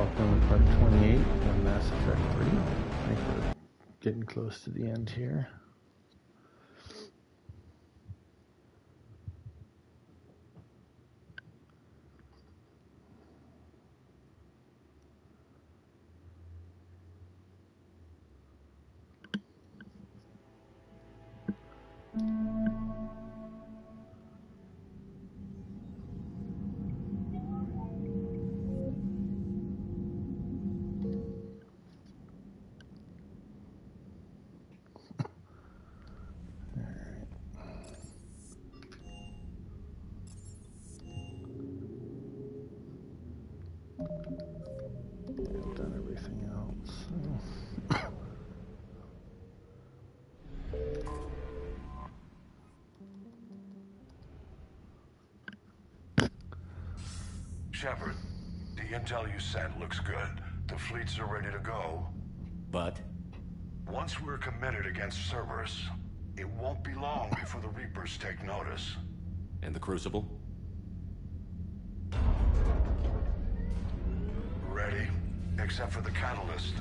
Welcome to part 28 of Mass Effect 3. I think we're getting close to the end here. I've done everything else. Shepard, the intel you sent looks good. The fleets are ready to go. But? Once we're committed against Cerberus, it won't be long before the Reapers take notice. And the Crucible? Ready, except for the catalyst.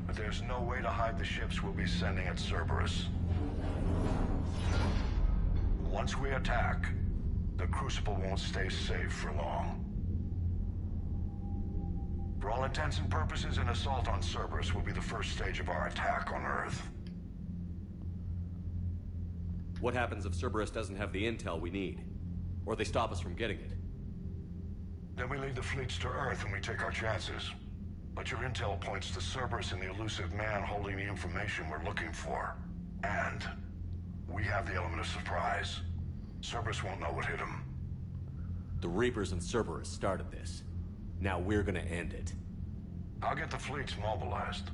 But there's no way to hide the ships we'll be sending at Cerberus. Once we attack, the Crucible won't stay safe for long. For all intents and purposes, an assault on Cerberus will be the first stage of our attack on Earth. What happens if Cerberus doesn't have the intel we need? Or they stop us from getting it? Then we lead the fleets to Earth and we take our chances. But your intel points to Cerberus and the elusive man holding the information we're looking for. And we have the element of surprise. Cerberus won't know what hit him. The Reapers and Cerberus started this. Now we're gonna end it. I'll get the fleets mobilized.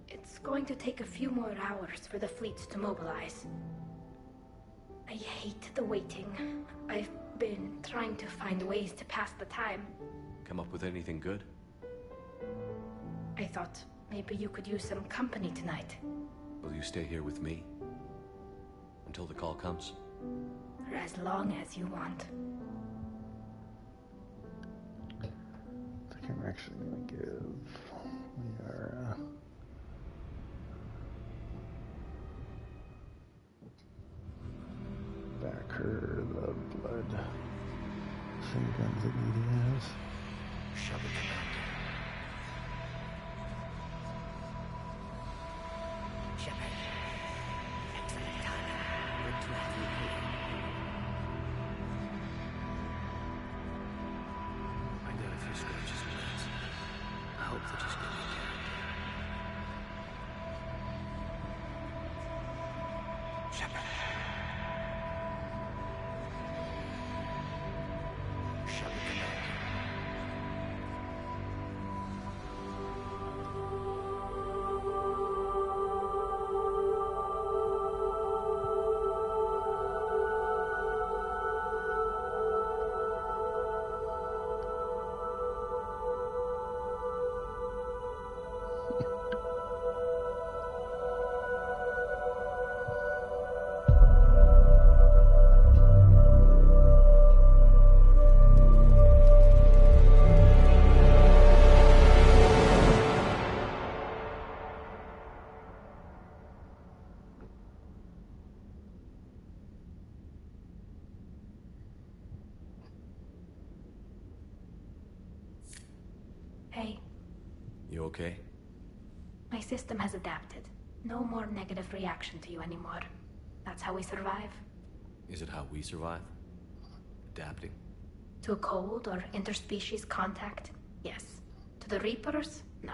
It's going to take a few more hours for the fleets to mobilize. I hate the waiting. I've been trying to find ways to pass the time. Come up with anything good? I thought maybe you could use some company tonight. Will you stay here with me? Until the call comes? For as long as you want. I think I'm actually going to give Liara back her the blood same guns that Edie has. Shepard Commander. Shepard. Excellent timing. Good to have you here. I got a few scratches and bends. I hope they just give me character. Shepard. Shepard Commander. Hey, You okay? my system has adapted. No more negative reaction to you anymore. That's how we survive. Is it how we survive? Adapting? To cold or interspecies contact? Yes. To the Reapers? No.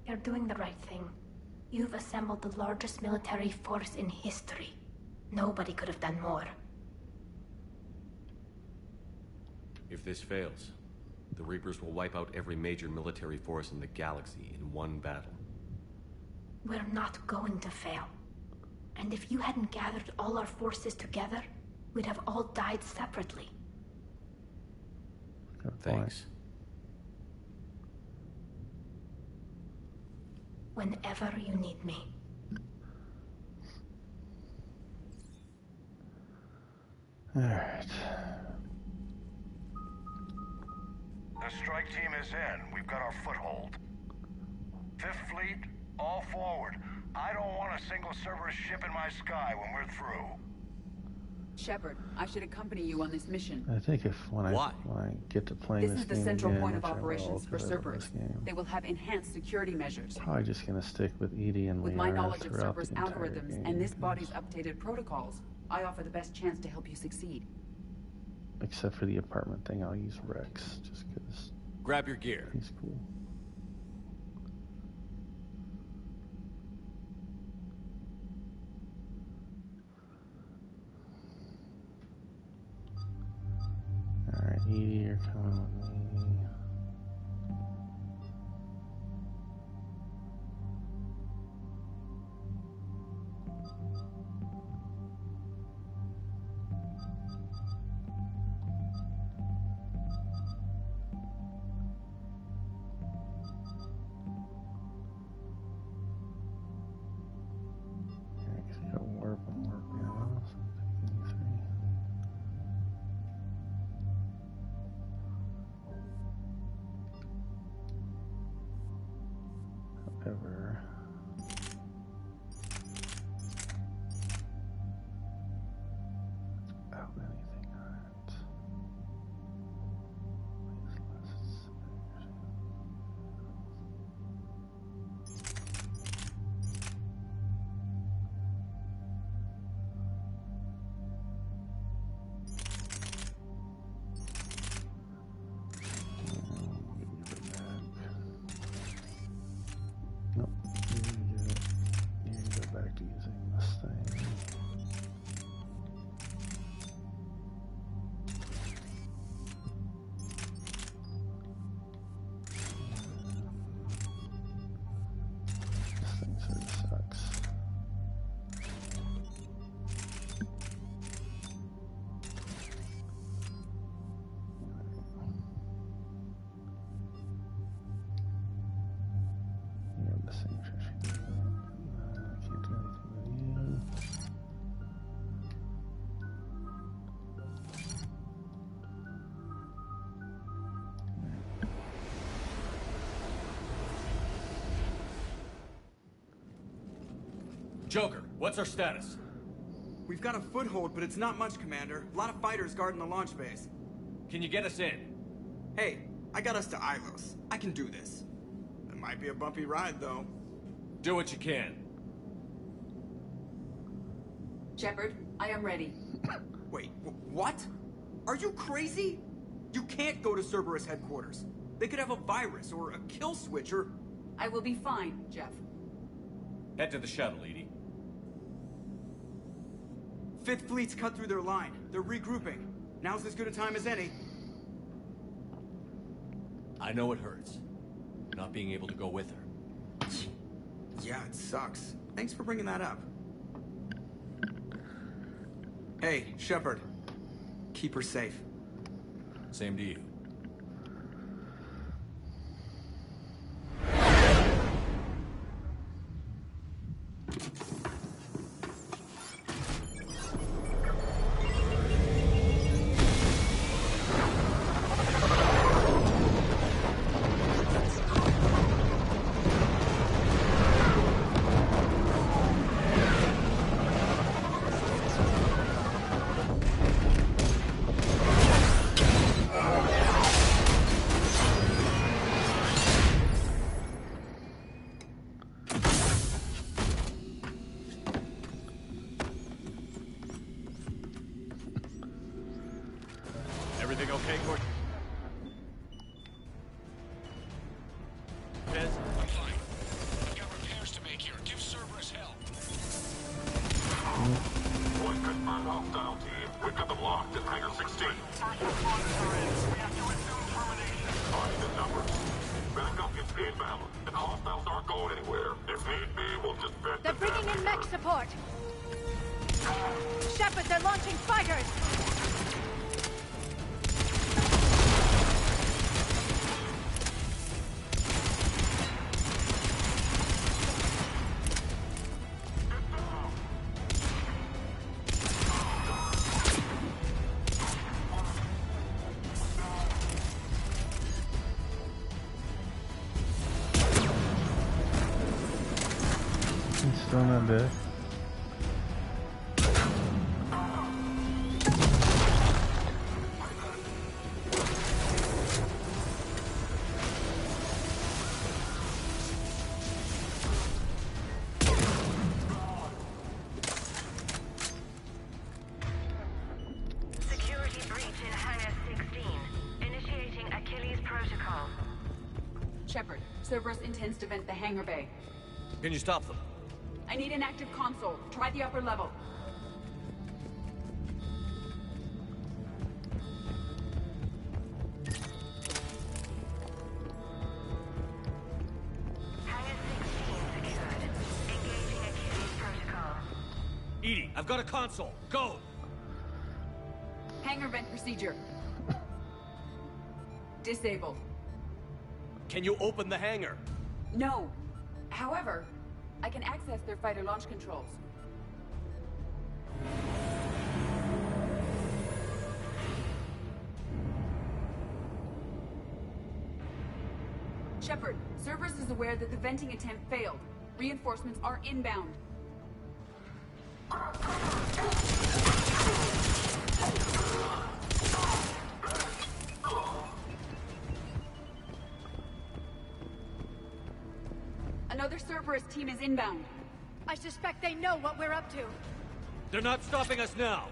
You're doing the right thing. You've assembled the largest military force in history. Nobody could have done more. If this fails, the Reapers will wipe out every major military force in the galaxy in one battle. We're not going to fail. And if you hadn't gathered all our forces together, we'd have all died separately. Good point. Thanks. Whenever you need me. Alright. The strike team is in. We've got our foothold. Fifth Fleet, all forward. I don't want a single Cerberus ship in my sky when we're through. Shepard, I should accompany you on this mission. I think when I Why? get to play This this is the game central again, point of which I will, operations for 'cause I love Cerberus. this game, They will have enhanced security measures. probably just gonna stick with Edie and With my Liara knowledge of throughout Cerberus the entire algorithms game, and this body's updated protocols, I offer the best chance to help you succeed. except for the apartment thing, I'll use Rex just because Grab your gear. he's cool. Alright, Edie, you're coming with me. Yeah, 'cause you got warp and warp ammo, so I'm taking 3. However, out anything on it. Please less. Nope. You need to go back to using this thing. This thing sort of sucks. You're missing trash. Can't do anything with you. Joker, what's our status? We've got a foothold, but it's not much, Commander. A lot of fighters guarding the launch base. Can you get us in? Hey, I got us to Ilos. I can do this. It might be a bumpy ride, though. Do what you can. Shepard, I am ready. Wait, what? Are you crazy? You can't go to Cerberus headquarters. They could have a virus or a kill switch or... I will be fine, Jeff. Head to the shuttle, Edie. Fifth Fleet's cut through their line. They're regrouping. Now's as good a time as any. I know it hurts. Not being able to go with her. Yeah, it sucks. Thanks for bringing that up. Hey, Shepard. Keep her safe. Same to you. Everything okay, Gordon? Fez? I'm fine. I've got repairs to make here. Give Cerberus help. Voice confirmed hostile team. We've got them locked at Hangar 16. First responders are in. We have to assume termination. Find the numbers. Backup is inbound, and hostiles aren't going anywhere. If need be, we'll just vent They're bringing in mech support. Shepard, they're launching fighters. He's still not dead. Security breach in Hangar 16. Initiating Achilles Protocol. Shepard, Cerberus intends to vent the hangar bay. Can you stop them? I need an active console. Try the upper level. Hangar 16 secured. Engaging Achilles Protocol. EDI, I've got a console. Go! Hangar vent procedure. Disabled. Can you open the hangar? No. However, I can access their fighter launch controls. Shepard, Cerberus is aware that the venting attempt failed. Reinforcements are inbound. Another Cerberus team is inbound. I suspect they know what we're up to. They're not stopping us now.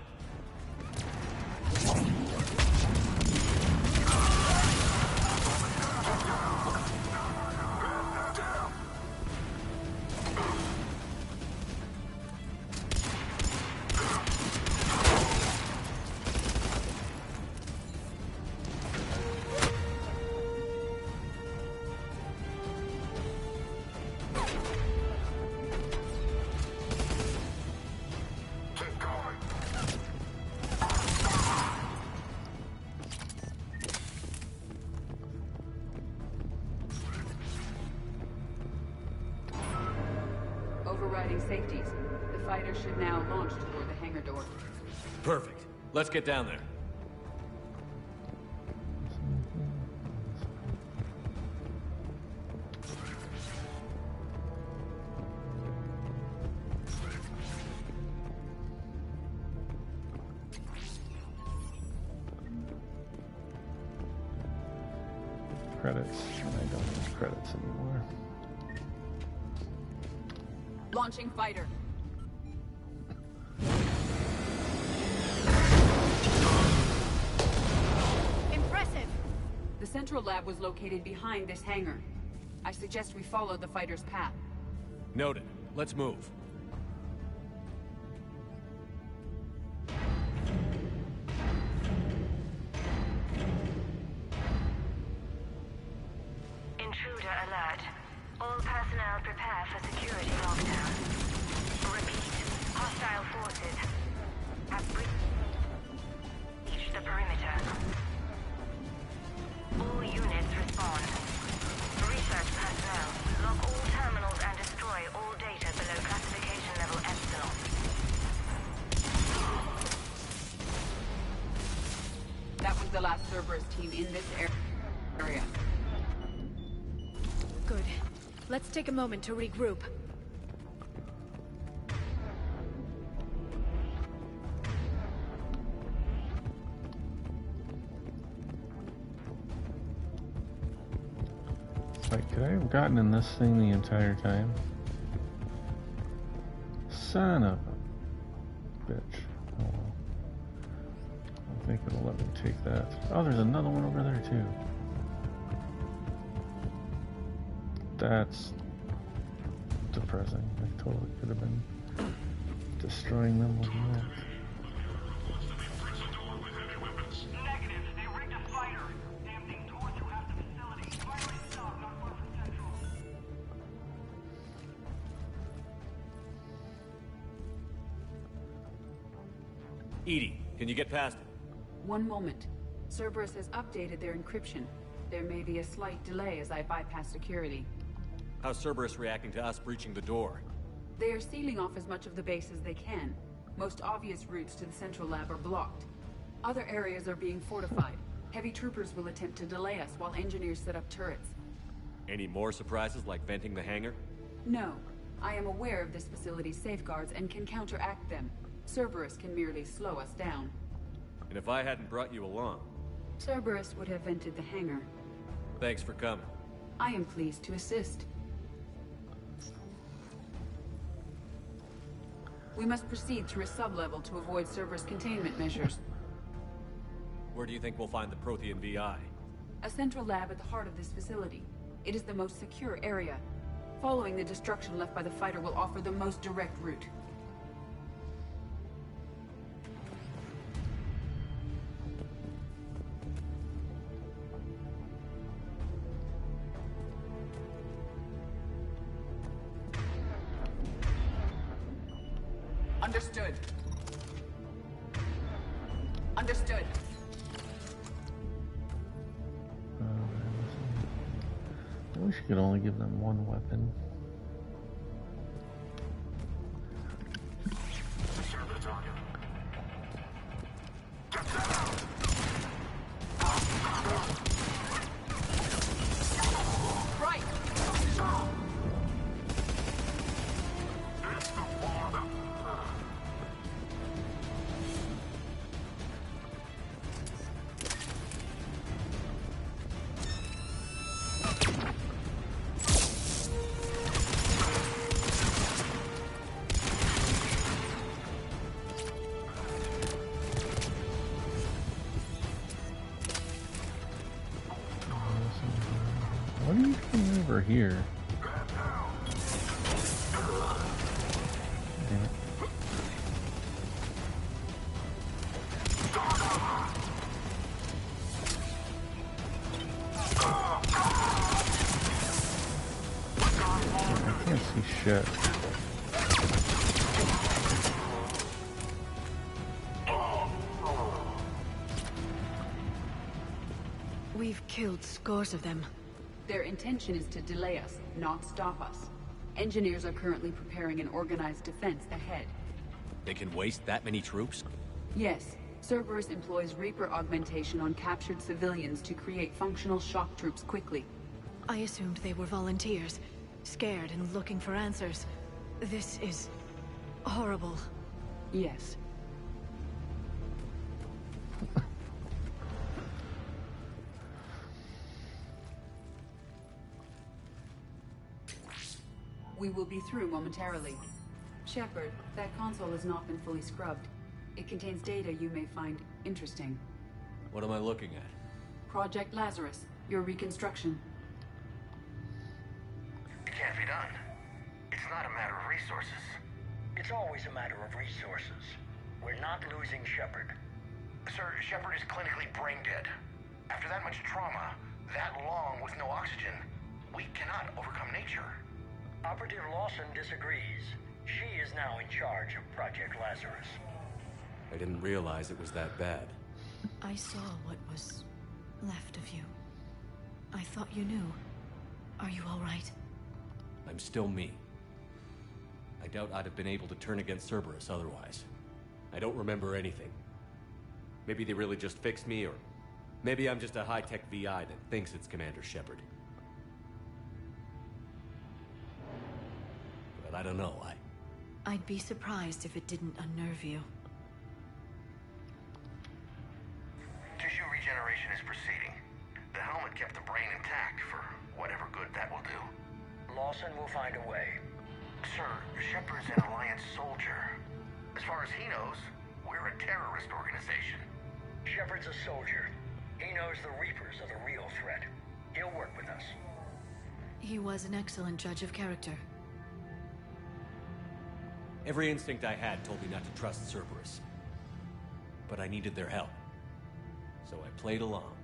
Keep going. Overriding safeties. The fighter should now launch toward the hangar door. Perfect. Let's get down there. Credits. I don't use credits anymore. Launching fighter. Impressive. The central lab was located behind this hangar. I suggest we follow the fighter's path. Noted. Let's move. Intruder alert. All personnel prepare for security lockdown. Repeat. Hostile forces have breached the perimeter. All units respond. Research personnel, log all terminals and destroy all data below classification level Epsilon. That was the last Cerberus team in this area. Good. Let's take a moment to regroup. Wait, could I have gotten in this thing the entire time? Son of a bitch. Oh well. I think it'll let me take that. Oh, there's another one over there too. That's depressing. I totally could have been destroying them with that. Negative. They rigged a fighter. Damn thing tore through half the facility. Fire is up, not far from Central. EDI, can you get past it? One moment. Cerberus has updated their encryption. There may be a slight delay as I bypass security. How's Cerberus reacting to us breaching the door? They are sealing off as much of the base as they can. Most obvious routes to the central lab are blocked. Other areas are being fortified. Heavy troopers will attempt to delay us while engineers set up turrets. Any more surprises like venting the hangar? No. I am aware of this facility's safeguards and can counteract them. Cerberus can merely slow us down. And if I hadn't brought you along... Cerberus would have entered the hangar. Thanks for coming. I am pleased to assist. We must proceed through a sublevel to avoid Cerberus containment measures. Where do you think we'll find the Prothean VI? A central lab at the heart of this facility. It is the most secure area. Following the destruction left by the fighter will offer the most direct route. Understood. Understood. I wish you could only give them one weapon. Serve the target. Right. What are you doing over here? Damn it. I can't see shit. We've killed scores of them. Their intention is to delay us, not stop us. Engineers are currently preparing an organized defense ahead. They can waste that many troops? Yes, Cerberus employs Reaper augmentation on captured civilians to create functional shock troops quickly. I assumed they were volunteers, scared and looking for answers. This is horrible. Yes. We will be through momentarily. Shepard, that console has not been fully scrubbed. It contains data you may find interesting. What am I looking at? Project Lazarus, your reconstruction. It can't be done. It's not a matter of resources. It's always a matter of resources. We're not losing Shepard. Sir, Shepard is clinically brain dead. After that much trauma, that long with no oxygen, we cannot overcome nature. Operative Lawson disagrees. She is now in charge of Project Lazarus. I didn't realize it was that bad. I saw what was left of you. I thought you knew. Are you all right? I'm still me. I doubt I'd have been able to turn against Cerberus otherwise. I don't remember anything. Maybe they really just fixed me, or maybe I'm just a high-tech VI that thinks it's Commander Shepard. But I don't know, I'd be surprised if it didn't unnerve you. Tissue regeneration is proceeding. The helmet kept the brain intact for whatever good that will do. Lawson will find a way. Sir, Shepard's an Alliance soldier. As far as he knows, we're a terrorist organization. Shepard's a soldier. He knows the Reapers are the real threat. He'll work with us. He was an excellent judge of character. Every instinct I had told me not to trust Cerberus. But I needed their help. So I played along.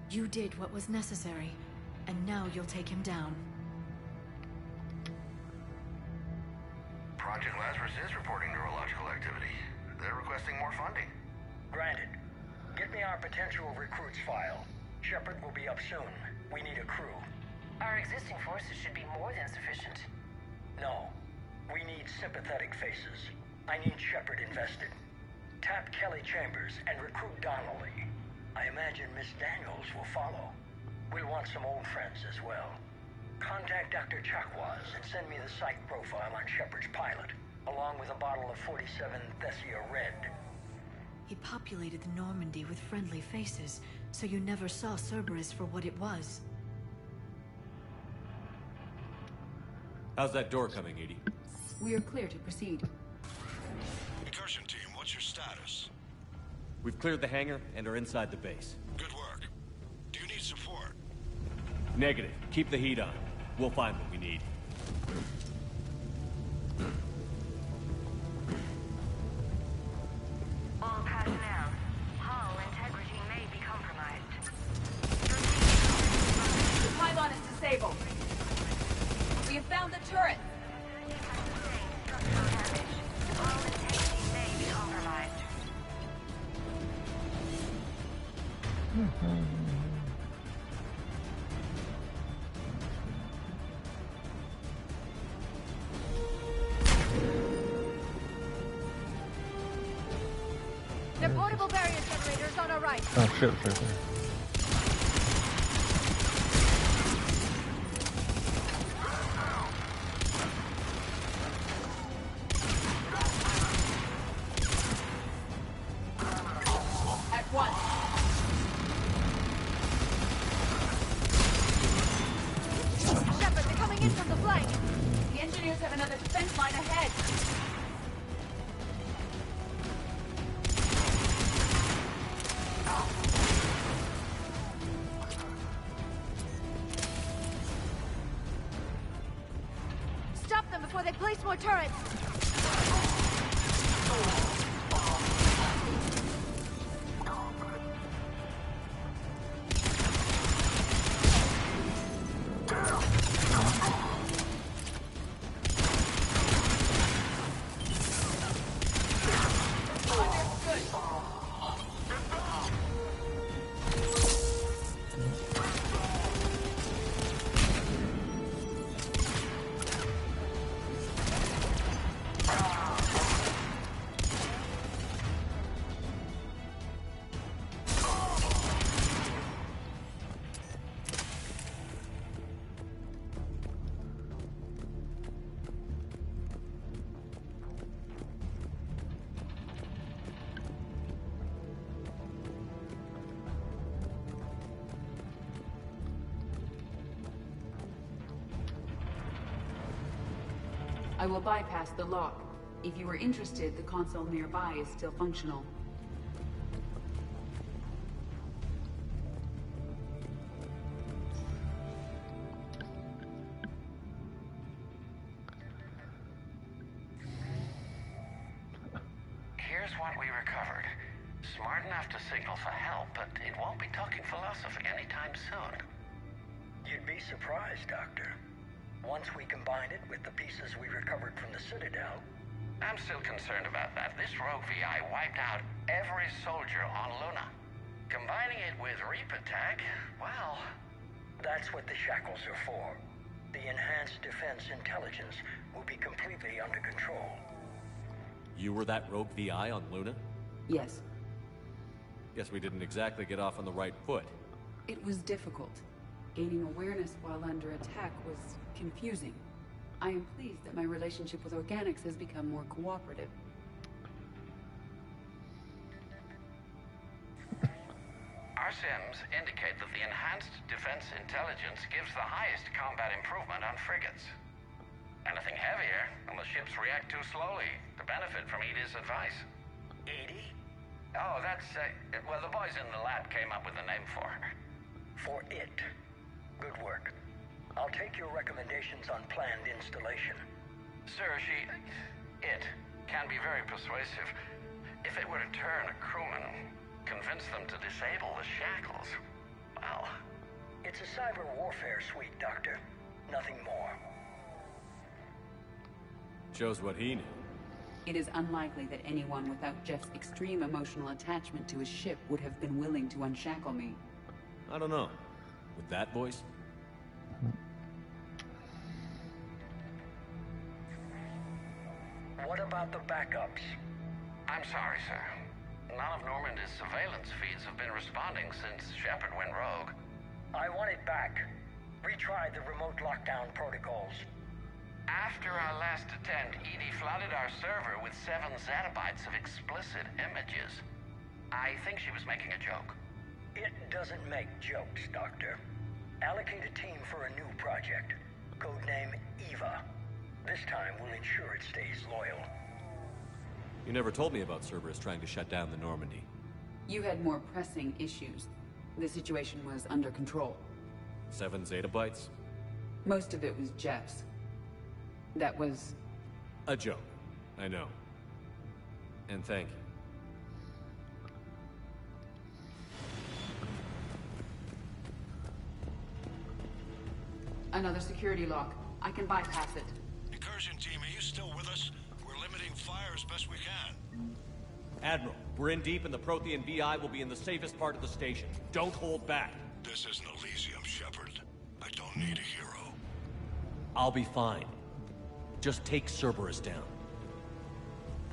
You did what was necessary, and now you'll take him down. Project Lazarus is reporting neurological activity. They're requesting more funding. Granted. Get me our potential recruits file. Shepard will be up soon. We need a crew. Our existing forces should be more than sufficient. No. We need sympathetic faces. I need Shepard invested. Tap Kelly Chambers and recruit Donnelly. I imagine Miss Daniels will follow. We'll want some old friends as well. Contact Dr. Chakwas and send me the psych profile on Shepard's pilot, along with a bottle of 47 Thessia Red. He populated the Normandy with friendly faces, so you never saw Cerberus for what it was. How's that door coming, Edie? We are clear to proceed. Incursion team, what's your status? We've cleared the hangar and are inside the base. Good work. Do you need support? Negative. Keep the heat on. We'll find what we need. All personnel, hull integrity may be compromised. The pylon is disabled. We have found the turret. Structural damage. Hull integrity may be compromised. The portable barrier generators on our right. Oh shit, it's right there. At once. Shepard, they're coming in from the flank. The engineers have another defense line ahead. Stop them before they place more turrets. I will bypass the lock. If you are interested, the console nearby is still functional. Here's what we recovered. Smart enough to signal for help, but it won't be talking philosophy anytime soon. You'd be surprised, Doctor. Once we combine it with the pieces we recovered from the Citadel... I'm still concerned about that. This rogue VI wiped out every soldier on Luna. Combining it with Reaper tech, well... That's what the shackles are for. The enhanced defense intelligence will be completely under control. You were that rogue VI on Luna? Yes. Guess we didn't exactly get off on the right foot. It was difficult. Gaining awareness while under attack was confusing. I am pleased that my relationship with Organics has become more cooperative. Our sims indicate that the enhanced defense intelligence gives the highest combat improvement on frigates. Anything heavier, and the ships react too slowly to benefit from Edie's advice. Edie? Oh, that's, well, the boys in the lab came up with a name for her. For it. Good work. I'll take your recommendations on planned installation. Sir, it can be very persuasive. If it were to turn a crewman, convince them to disable the shackles, well... It's a cyber warfare suite, Doctor. Nothing more. Shows what he knew. It is unlikely that anyone without Jeff's extreme emotional attachment to his ship would have been willing to unshackle me. I don't know. With that voice? What about the backups? I'm sorry, sir. None of Normandy's surveillance feeds have been responding since Shepard went rogue. I want it back. Retry the remote lockdown protocols. After our last attempt, EDI flooded our server with 7 zettabytes of explicit images. I think she was making a joke. It doesn't make jokes, Doctor. Allocate a team for a new project. Codename EVA. This time we'll ensure it stays loyal. You never told me about Cerberus trying to shut down the Normandy. You had more pressing issues. The situation was under control. 7 zettabytes? Most of it was Jeff's. That was... a joke. I know. And thank you. Another security lock. I can bypass it. Incursion team, are you still with us? We're limiting fire as best we can. Admiral, we're in deep and the Prothean VI will be in the safest part of the station. Don't hold back. This isn't Elysium, Shepard. I don't need a hero. I'll be fine. Just take Cerberus down.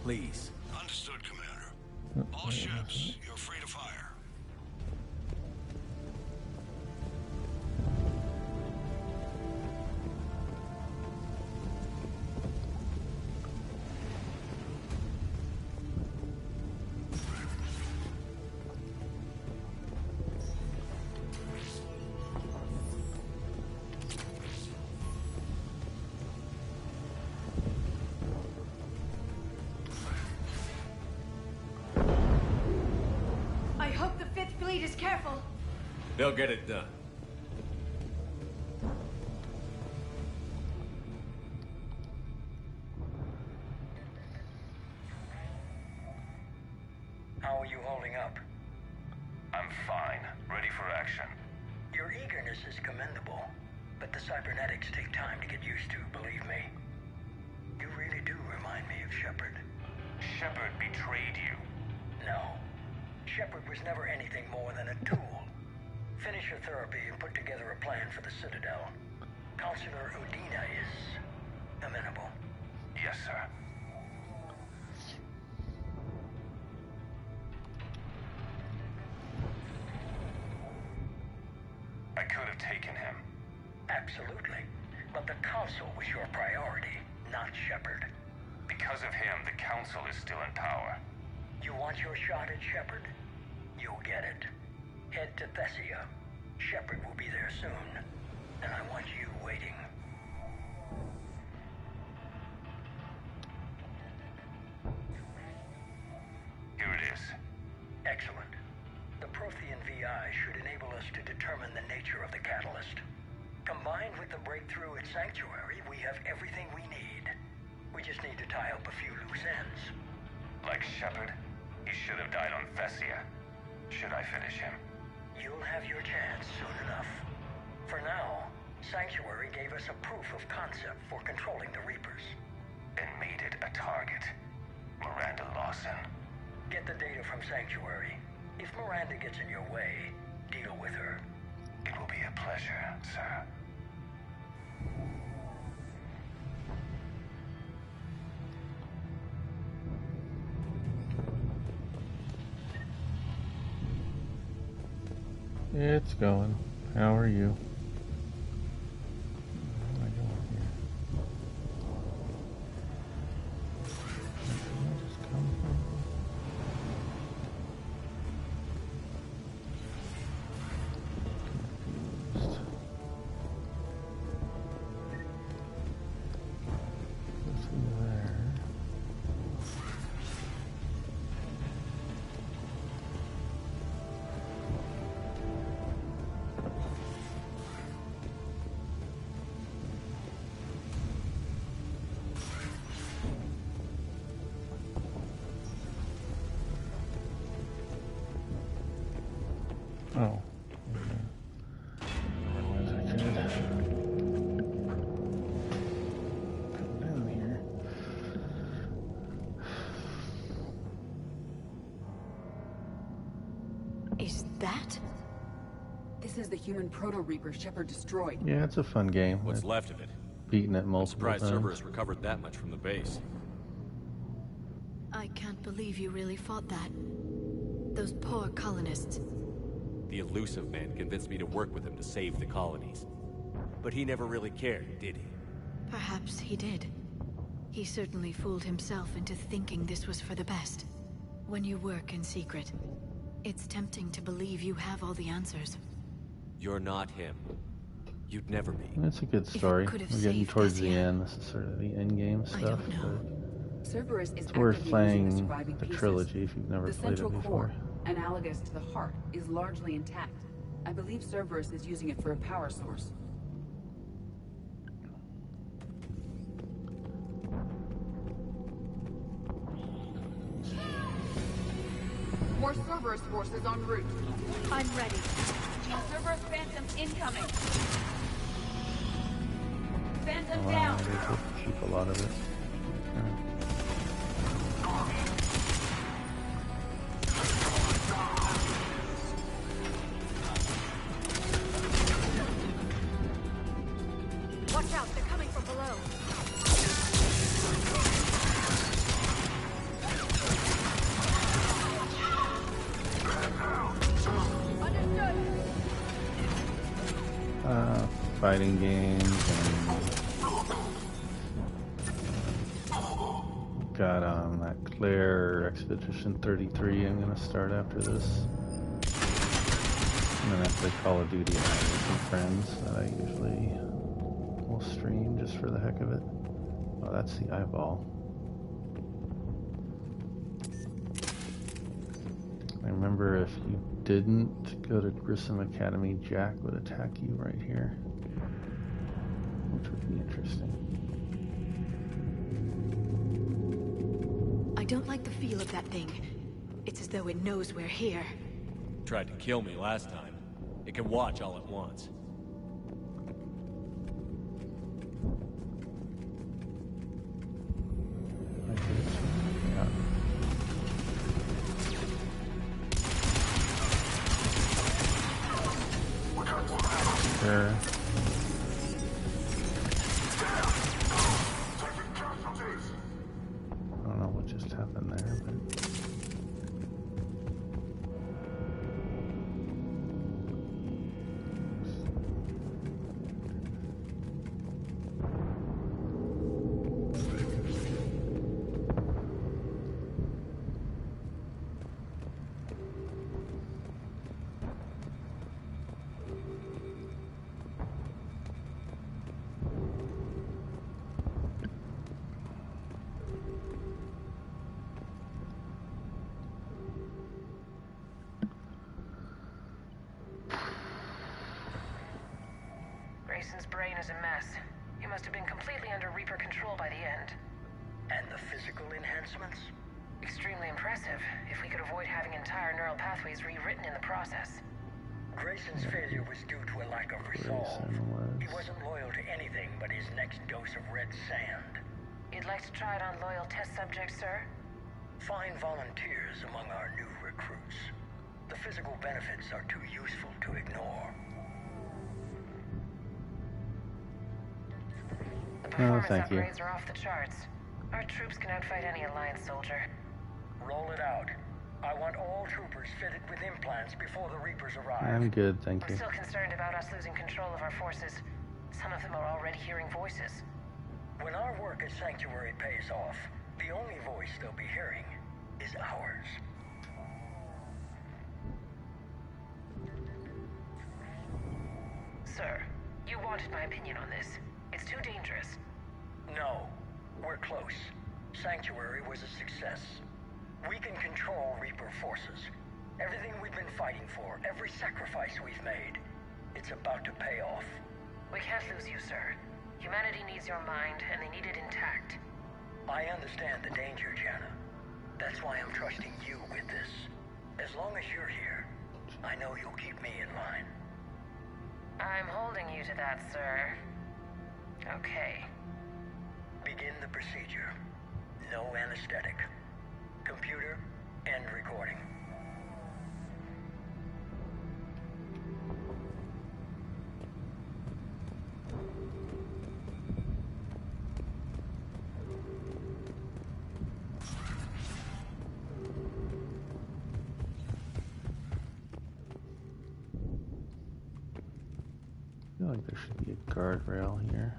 Please. Understood, Commander. All ships, you're free to fire. Is careful. They'll get it done. How are you holding up? I'm fine. Ready for action. Your eagerness is commendable, but the cybernetics take time to get used to, believe me. You really do remind me of Shepard. Shepard betrayed you. No. Shepard was never anything more than a tool. Finish your therapy and put together a plan for the Citadel. Counselor Udina is amenable. Yes, sir. I could have taken him. Absolutely. But the Council was your priority, not Shepard. Because of him, the Council is still in power. You want your shot at Shepard? You'll get it. Head to Thessia. Shepard will be there soon. And I want you waiting. Here it is. Excellent. The Prothean VI should enable us to determine the nature of the catalyst. Combined with the breakthrough at Sanctuary, we have everything we need. We just need to tie up a few loose ends. Like Shepard? He should have died on Thessia. Should I finish him? You'll have your chance soon enough. For now, Sanctuary gave us a proof of concept for controlling the Reapers. And made it a target. Miranda Lawson. Get the data from Sanctuary. If Miranda gets in your way, deal with her. It will be a pleasure, sir. It's going. How are you? Where am I going here? Where did I just come from? Confused. Go through there. Oh. Otherwise I could come down here. Is that? This is the human Proto-Reaper Shepard destroyed. Yeah, it's a fun game. What's I've left of it? beaten it I'm multiple surprised times. Cerberus recovered that much from the base. I can't believe you really fought that. Those poor colonists. The Elusive Man convinced me to work with him to save the colonies. But he never really cared, did he? Perhaps he did. He certainly fooled himself into thinking this was for the best. When you work in secret, it's tempting to believe you have all the answers. You're not him. You'd never be. It's a good story. We're getting towards the end. This is sort of the end game stuff. Cerberus is It's worth actively playing using the surviving the pieces. trilogy if you've never The played central it before. core, analogous to the heart, is largely intact. I believe Cerberus is using it for a power source. More Cerberus forces en route. I'm ready. Cerberus Phantoms incoming. Phantom Wow, down. they did keep a lot of it. Watch out, they're coming from below. Fighting games and got that Claire Expedition 33 I'm gonna start after this. And then after Call of Duty I have some friends that I usually will stream just for the heck of it. Oh, that's the eyeball. I remember if you didn't go to Grissom Academy, Jack would attack you right here, which would be interesting. I don't like the feel of that thing. It's as though it knows we're here. Tried to kill me last time. It can watch all at once. Sure. I don't know what just happened there, but Grayson's brain is a mess. He must have been completely under Reaper control by the end. And the physical enhancements? Extremely impressive, if we could avoid having entire neural pathways rewritten in the process. Grayson's failure was due to a lack of resolve. He wasn't loyal to anything but his next dose of red sand. You'd like to try it on loyal test subjects, sir? Find volunteers among our new recruits. The physical benefits are too useful to ignore. The performance thank you. upgrades are off the charts. Our troops can outfight any Alliance soldier. Roll it out. I want all troopers fitted with implants before the Reapers arrive. I'm good, thank you. I'm still concerned about us losing control of our forces. Some of them are already hearing voices. When our work at Sanctuary pays off, the only voice they'll be hearing is ours. Sir, you wanted my opinion on this. It's too dangerous. No, we're close. Sanctuary was a success. We can control Reaper forces. Everything we've been fighting for, every sacrifice we've made, it's about to pay off. We can't lose you, sir. Humanity needs your mind, and they need it intact. I understand the danger, Jana. That's why I'm trusting you with this. As long as you're here, I know you'll keep me in line. I'm holding you to that, sir. Okay. Begin the procedure. No anesthetic. Computer, end recording. I feel like like there should be a guardrail here.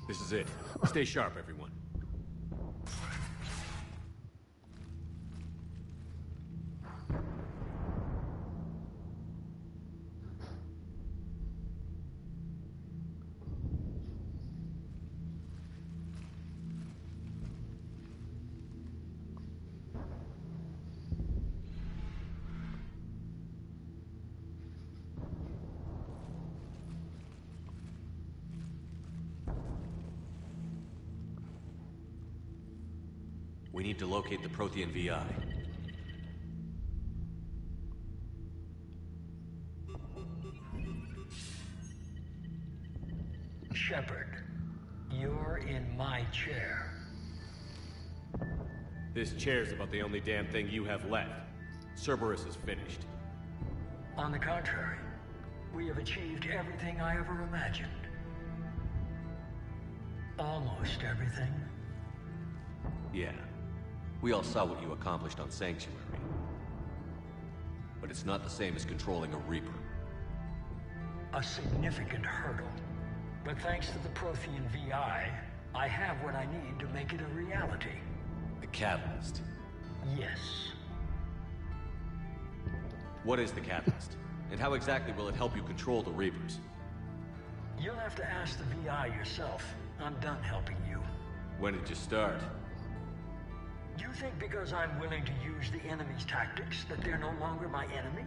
This is it. Stay sharp, everyone. We need to locate the Prothean VI. Shepard, you're in my chair. This chair's about the only damn thing you have left. Cerberus is finished. On the contrary, we have achieved everything I ever imagined. Almost everything. Yeah. We all saw what you accomplished on Sanctuary. But it's not the same as controlling a Reaper. A significant hurdle. But thanks to the Prothean VI, I have what I need to make it a reality. The Catalyst. Yes. What is the Catalyst? And how exactly will it help you control the Reapers? You'll have to ask the VI yourself. I'm done helping you. When did you start? You think because I'm willing to use the enemy's tactics that they're no longer my enemy?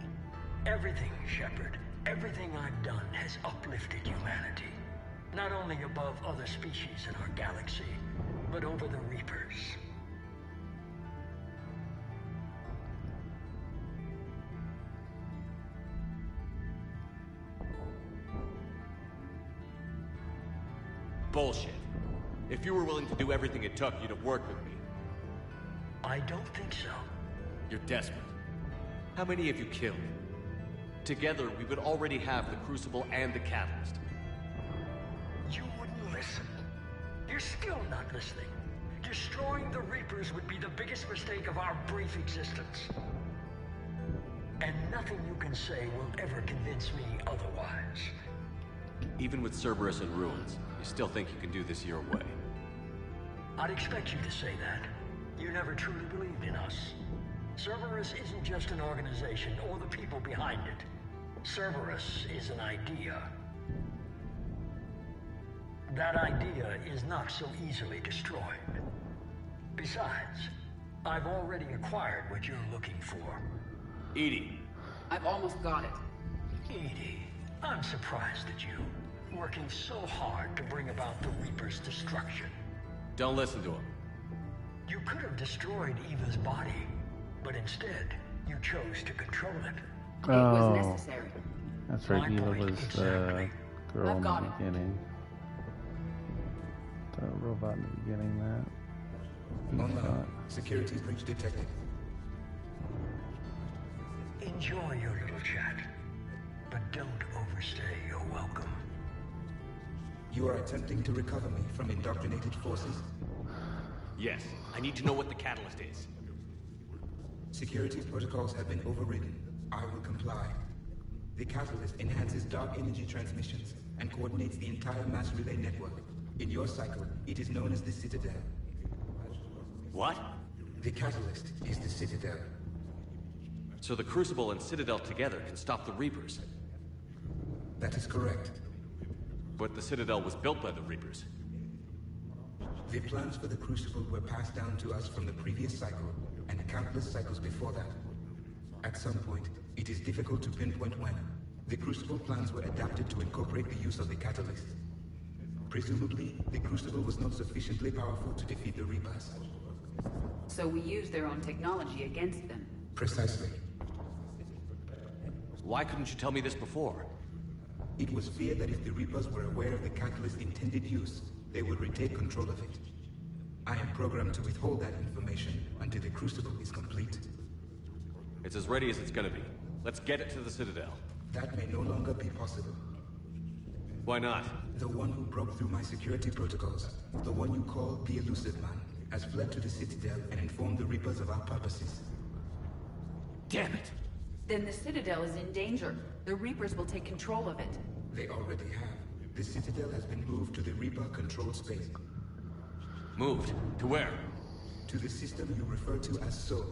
Everything, Shepard, everything I've done has uplifted humanity. Not only above other species in our galaxy, but over the Reapers. Bullshit. If you were willing to do everything it took, you'd have worked with me. I don't think so. You're desperate. How many have you killed? Together, we would already have the Crucible and the Catalyst. You wouldn't listen. You're still not listening. Destroying the Reapers would be the biggest mistake of our brief existence. And nothing you can say will ever convince me otherwise. Even with Cerberus in ruins, you still think you can do this your way? I'd expect you to say that. You never truly believed in us. Cerberus isn't just an organization or the people behind it. Cerberus is an idea. That idea is not so easily destroyed. Besides, I've already acquired what you're looking for. EDI. I've almost got it. EDI, I'm surprised at you, working so hard to bring about the Reaper's destruction. Don't listen to him. You could have destroyed Eva's body, but instead, you chose to control it. It was necessary. That's right, Eva was the girl in the beginning. The robot in the beginning, that. Online. Security breach detected. Enjoy your little chat, but don't overstay your welcome. You are attempting to recover me from indoctrinated forces? Yes. I need to know what the Catalyst is. Security protocols have been overridden. I will comply. The Catalyst enhances dark energy transmissions and coordinates the entire mass relay network. In your cycle, it is known as the Citadel. What? The Catalyst is the Citadel. So the Crucible and Citadel together can stop the Reapers? That is correct. But the Citadel was built by the Reapers. The plans for the Crucible were passed down to us from the previous cycle, and countless cycles before that. At some point, it is difficult to pinpoint when, the Crucible plans were adapted to incorporate the use of the Catalyst. Presumably, the Crucible was not sufficiently powerful to defeat the Reapers. So we used their own technology against them. Precisely. Why couldn't you tell me this before? It was feared that if the Reapers were aware of the Catalyst's intended use, they would retake control of it. I am programmed to withhold that information until the Crucible is complete. It's as ready as it's gonna be. Let's get it to the Citadel. That may no longer be possible. Why not? The one who broke through my security protocols, the one you call the Elusive Man, has fled to the Citadel and informed the Reapers of our purposes. Damn it! Then the Citadel is in danger. The Reapers will take control of it. They already have. The Citadel has been moved to the Reaper-controlled space. Moved? To where? To the system you refer to as Sol.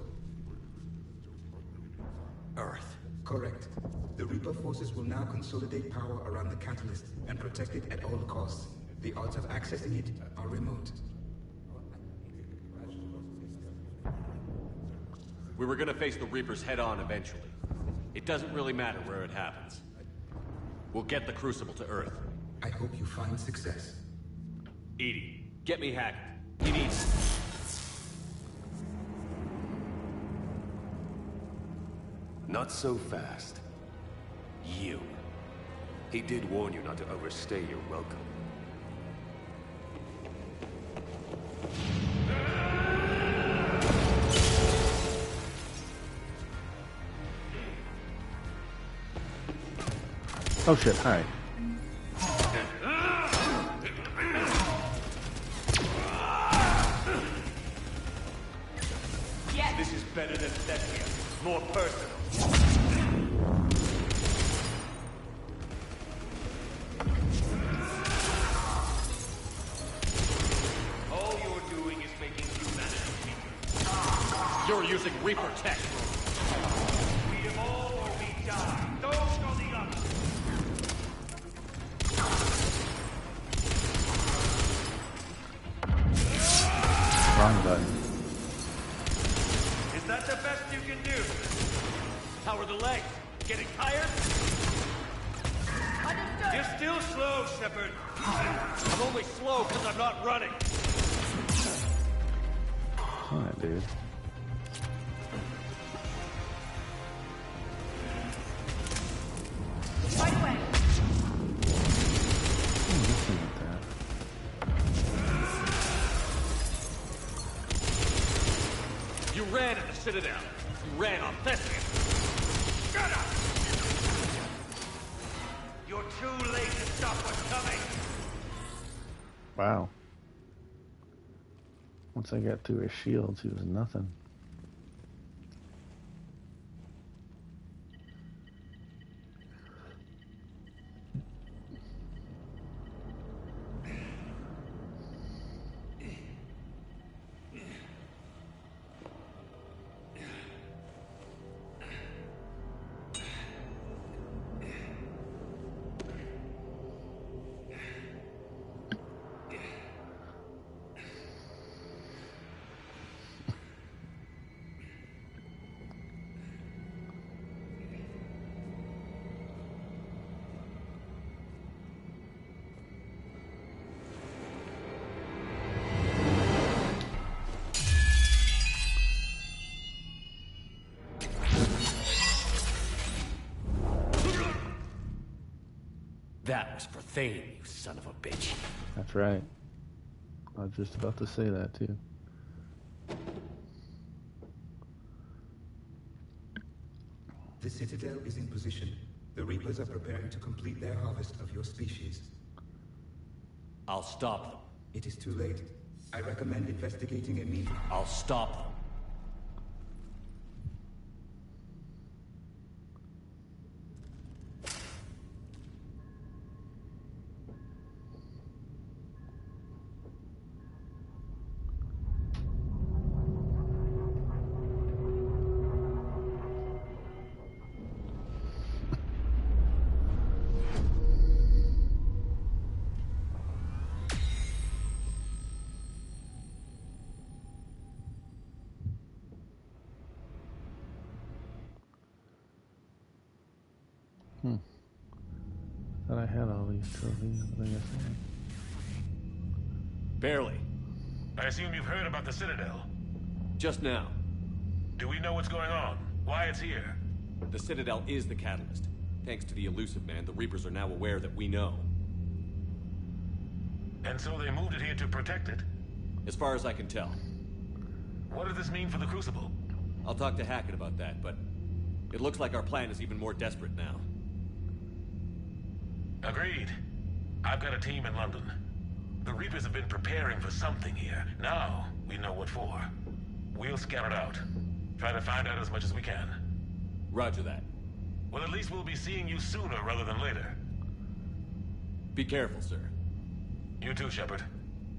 Earth. Correct. The Reaper forces will now consolidate power around the catalyst and protect it at all costs. The odds of accessing it are remote. We were gonna face the Reapers head-on eventually. It doesn't really matter where it happens. We'll get the Crucible to Earth. I hope you find success. EDI, get me Hackett. He needs... Not so fast. You. He did warn you not to overstay your welcome. Oh shit, hi. Yes. This is better than Thessia. More personal. All you're doing is making humanity weaker. You're using Reaper tech. We evolve or we die. Those are the others. Wrong button. Is that the best you can do? How are the legs? Getting tired? Understood. You're still slow, Shepard. I'm only slow because I'm not running. Alright, dude. Right away. You ran at the Citadel. You ran on Thessia. Shut up! You're too late to stop what's coming. Wow. Once I got through his shields, he was nothing. That was for Thane, you son of a bitch. That's right. I was just about to say that, too. The Citadel is in position. The Reapers are preparing to complete their harvest of your species. I'll stop them. It is too late. I recommend investigating immediately. I'll stop them. Thought I had all these trophies, but I guess I didn't. Barely. I assume you've heard about the Citadel. Just now. Do we know what's going on? Why it's here? The Citadel is the catalyst. Thanks to the Illusive Man, the Reapers are now aware that we know. And so they moved it here to protect it? As far as I can tell. What does this mean for the Crucible? I'll talk to Hackett about that, but it looks like our plan is even more desperate now. Agreed. I've got a team in London. The Reapers have been preparing for something here. Now, we know what for. We'll scout it out. Try to find out as much as we can. Roger that. Well, at least we'll be seeing you sooner rather than later. Be careful, sir. You too, Shepard.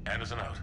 Anderson out.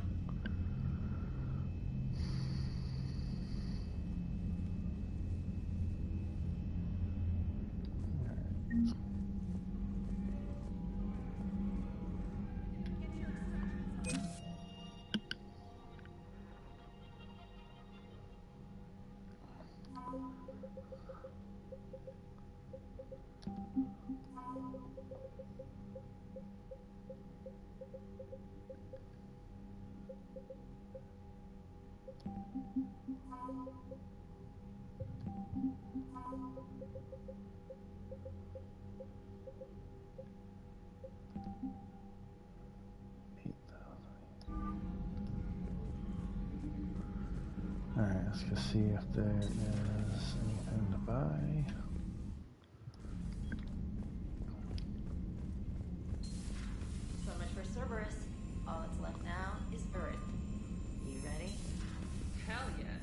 Alright, let's go see if there is anything to buy. So much for Cerberus. All that's left now is Earth. You ready? Hell yeah.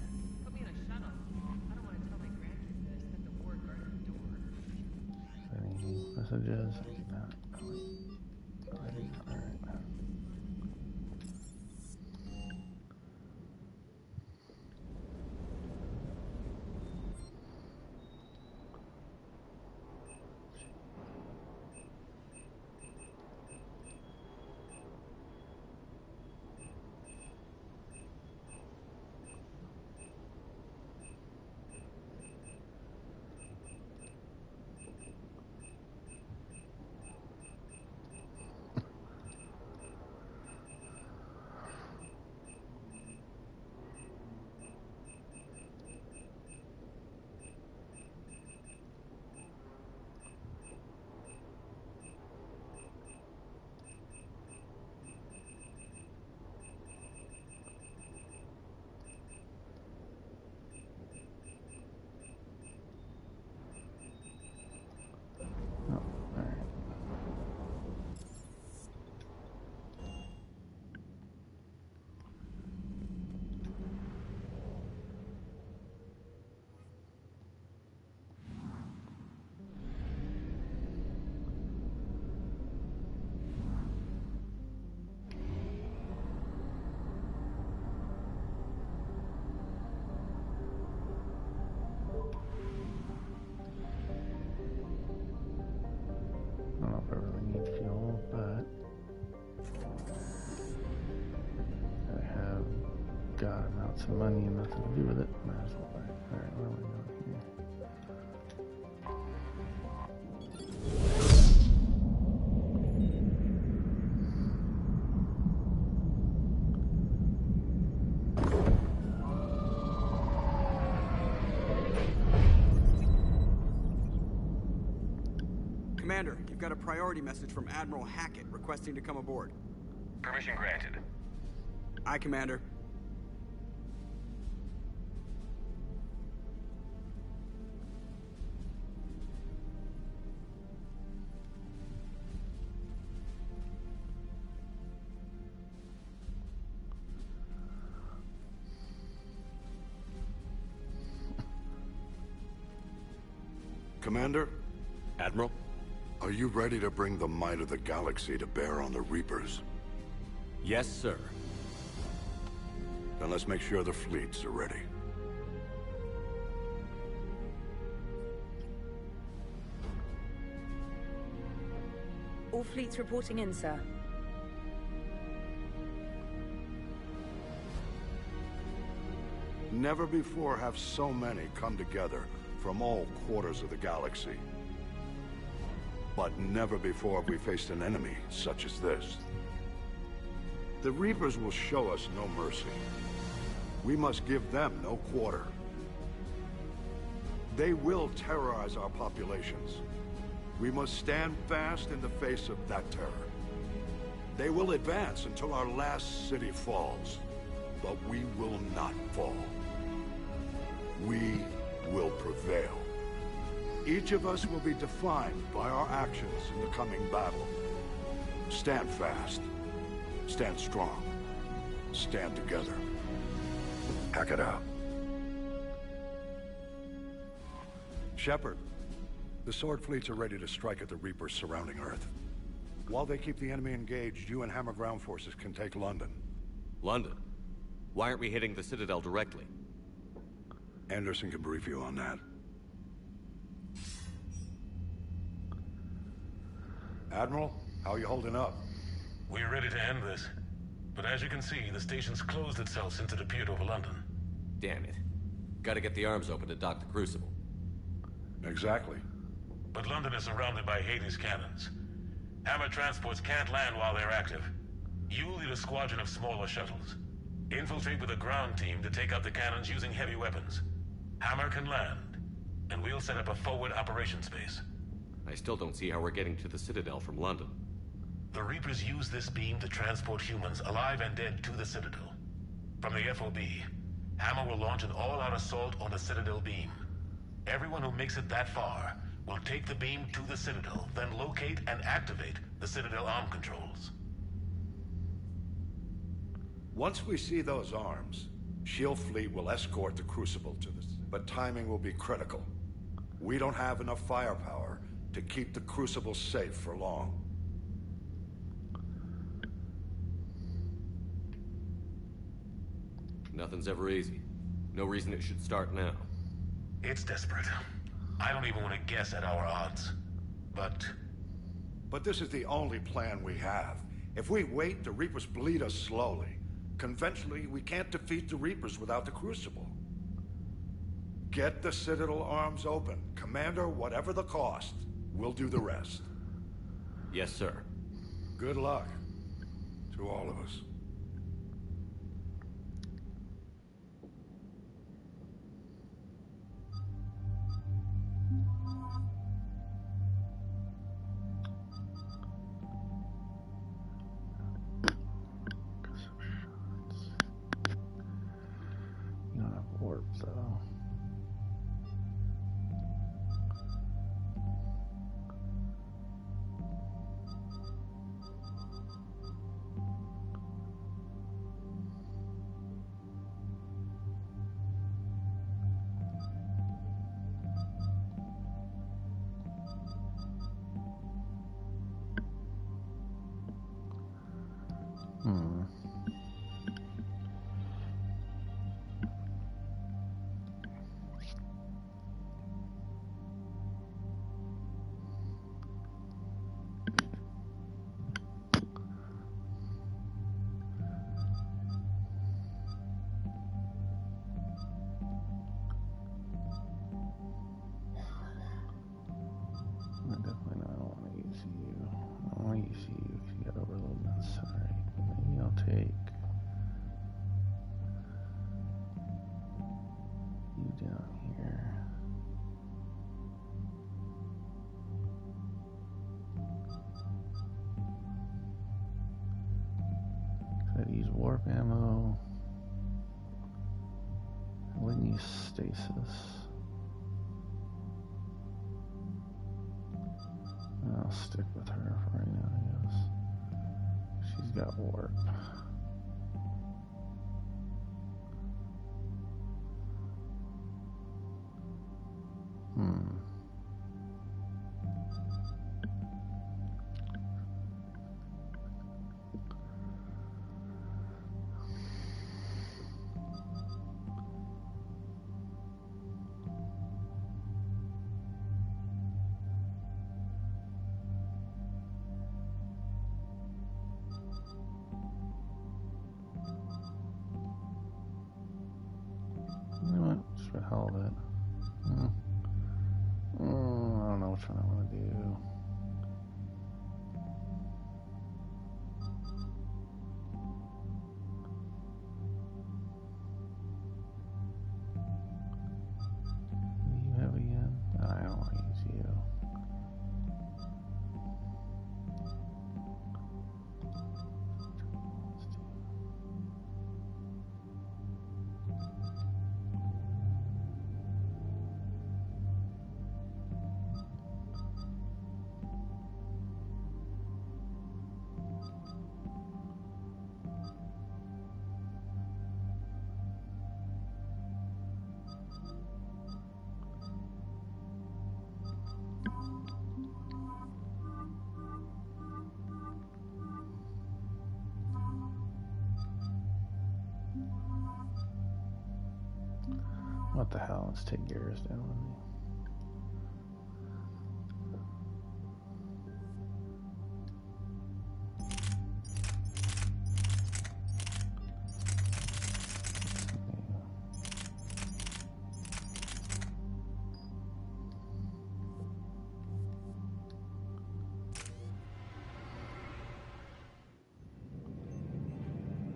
Put me in a shuttle. I don't want to tell my grandkids that I spent the war guarding the door. Any messages? I cannot. Alright. I don't know if I really need fuel, but I have got amounts of money and nothing to do with it. Might as well buy it. Alright, what are we doing here? Commander, you've got a priority message from Admiral Hackett requesting to come aboard. Permission granted. Aye, Commander. Commander? Admiral? Are you ready to bring the might of the galaxy to bear on the Reapers? Yes, sir. Then let's make sure the fleets are ready. All fleets reporting in, sir. Never before have so many come together from all quarters of the galaxy. But never before have we faced an enemy such as this. The Reapers will show us no mercy. We must give them no quarter. They will terrorize our populations. We must stand fast in the face of that terror. They will advance until our last city falls, but we will not fall. We will prevail. Each of us will be defined by our actions in the coming battle. Stand fast. Stand strong. Stand together. Hack it out. Shepard, the Sword fleets are ready to strike at the Reapers surrounding Earth. While they keep the enemy engaged, you and Hammer ground forces can take London. London? Why aren't we hitting the Citadel directly? Anderson can brief you on that. Admiral, how are you holding up? We're ready to end this. But as you can see, the station's closed itself since it appeared over London. Damn it. Gotta get the arms open to dock the Crucible. Exactly. But London is surrounded by Hades cannons. Hammer transports can't land while they're active. You lead a squadron of smaller shuttles. Infiltrate with a ground team to take out the cannons using heavy weapons. Hammer can land, and we'll set up a forward operations base. I still don't see how we're getting to the Citadel from London. The Reapers use this beam to transport humans, alive and dead, to the Citadel. From the FOB, Hammer will launch an all-out assault on the Citadel beam. Everyone who makes it that far will take the beam to the Citadel, then locate and activate the Citadel arm controls. Once we see those arms, SHIELD fleet will escort the Crucible to this, but timing will be critical. We don't have enough firepower to keep the Crucible safe for long. Nothing's ever easy. No reason it should start now. It's desperate. I don't even want to guess at our odds. But this is the only plan we have. If we wait, the Reapers bleed us slowly. Conventionally, we can't defeat the Reapers without the Crucible. Get the Citadel arms open. Commander, whatever the cost, we'll do the rest. Yes, sir. Good luck to all of us. So use warp ammo. I wouldn't use stasis. I'll stick with her for right now, I guess. She's got warp. For hell of it. I don't know which one I want to do. Who do you have again? I don't want to use you. What the hell? Let's take Garrus down with me.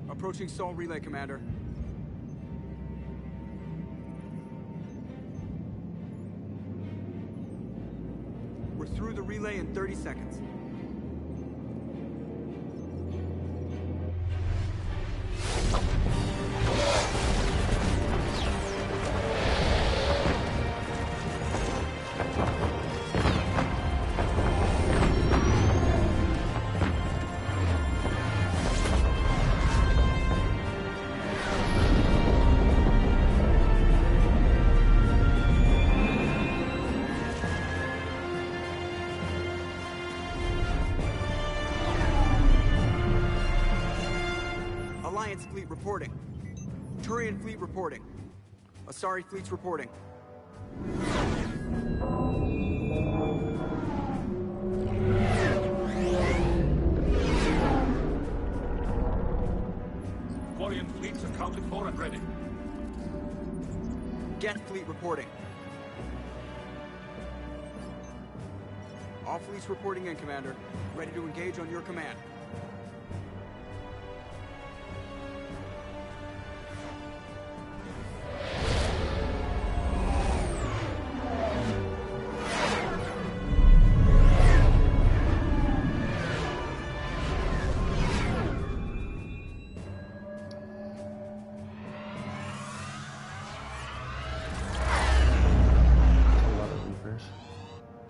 Approaching Sol Relay, Commander. We're through the relay in 30 seconds. Alliance fleet reporting. Turian fleet reporting. Asari fleet's reporting. Quarian fleets accounted for and ready. Geth fleet reporting. All fleets reporting in, Commander. Ready to engage on your command.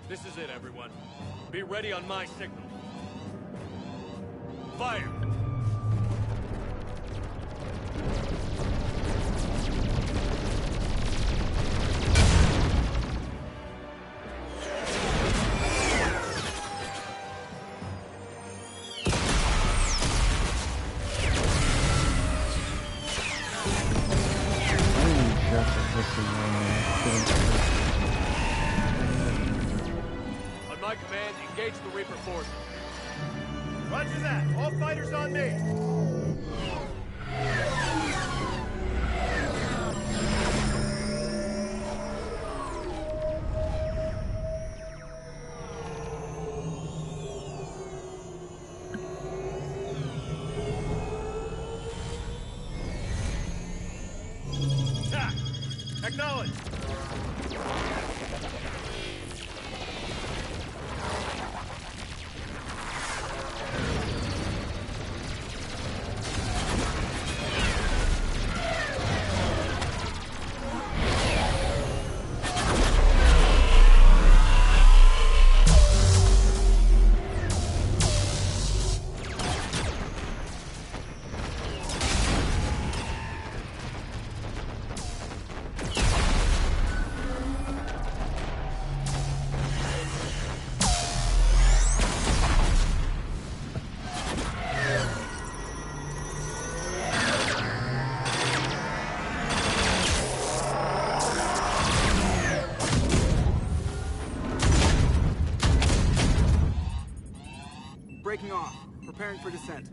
This is it, everyone. Be ready on my signal. Fire! On my command, engage the Reaper forces. Roger that. All fighters on me. Attack! Acknowledge! Breaking off. Preparing for descent.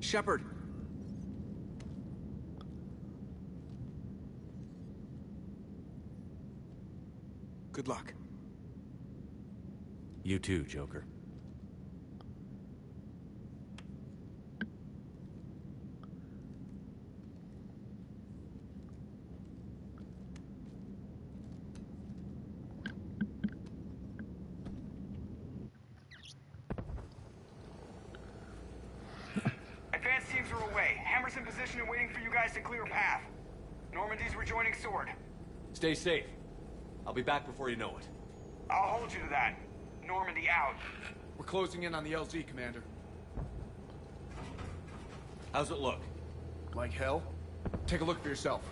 Shepard. Good luck. You too, Joker. Advanced teams are away. Hammer's in position and waiting for you guys to clear a path. Normandy's rejoining Sword. Stay safe. I'll be back before you know it. I'll hold you to that. Normandy out. We're closing in on the LZ, Commander. How's it look? Like hell? Take a look for yourself.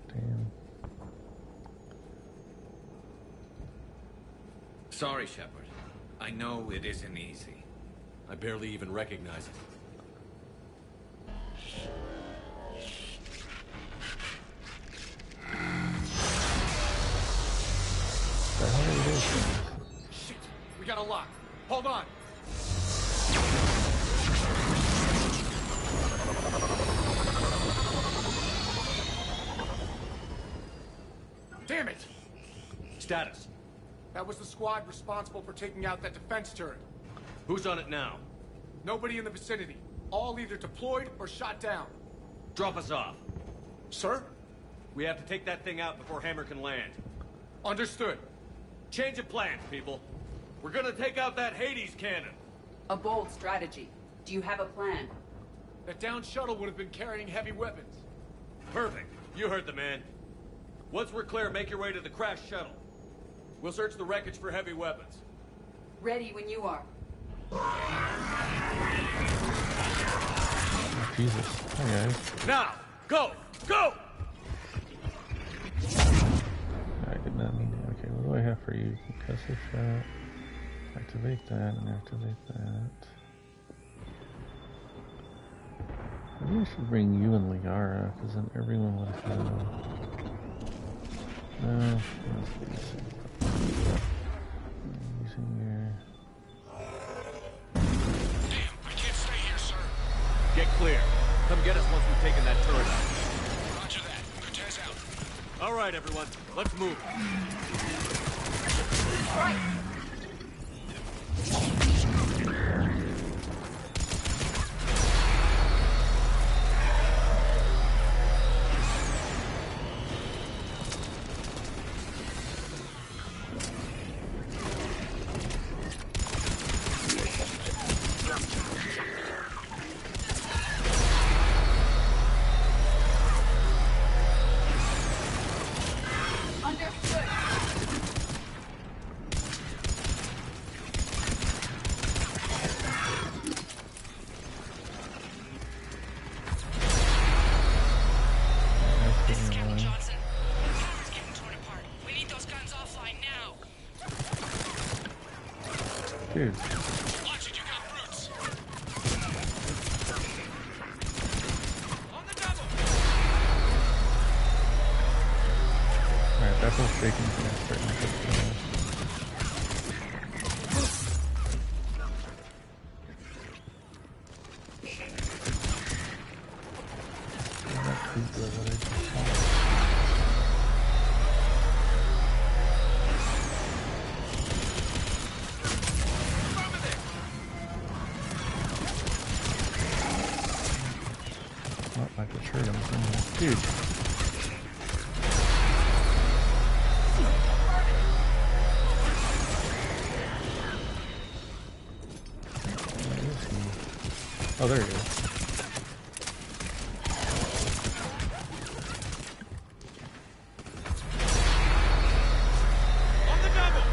Damn. Sorry, Shepard. I know it isn't easy. I barely even recognize it. The hell are you doing? Shit! We got a lock. Hold on. Damn it! Status. That was the squad responsible for taking out that defense turret. Who's on it now? Nobody in the vicinity. All either deployed or shot down. Drop us off. Sir? We have to take that thing out before Hammer can land. Understood. Change of plans, people. We're gonna take out that Hades cannon. A bold strategy. Do you have a plan? That downed shuttle would have been carrying heavy weapons. Perfect. You heard the man. Once we're clear, make your way to the crashed shuttle. We'll search the wreckage for heavy weapons. Ready when you are. Jesus. Hi, guys. Now! Go! Go! I did not mean to. Okay, what do I have for you? Concussive shot. Activate that and activate that. Maybe I should bring you and Liara, because then everyone would have. No, let's do this. Using your. Damn, I can't stay here, sir. Get clear. Come get us once we've taken that turret out. Roger that. Cortez out. All right, everyone. Let's move. Right. Dude. Watch it, you got brutes. On the double. Alright, that whole shaking thing is starting to get Dude. Oh, there he is. On the double.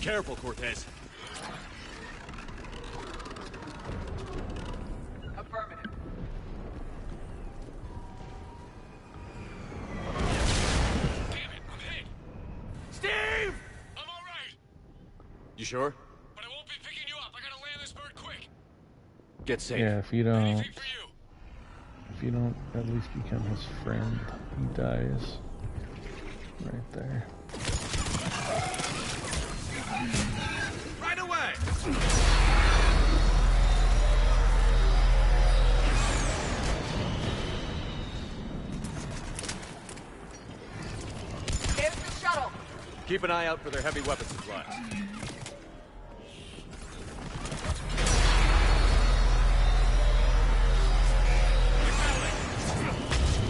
Careful, Cortez. Affirmative. Damn it, I'm hit. Steve! I'm all right. You sure? But I won't be picking you up. I gotta land this bird quick. Get safe. Yeah, if you don't at least become his friend, he dies. Right there. Right away. Keep an eye out for their heavy weapon supplies.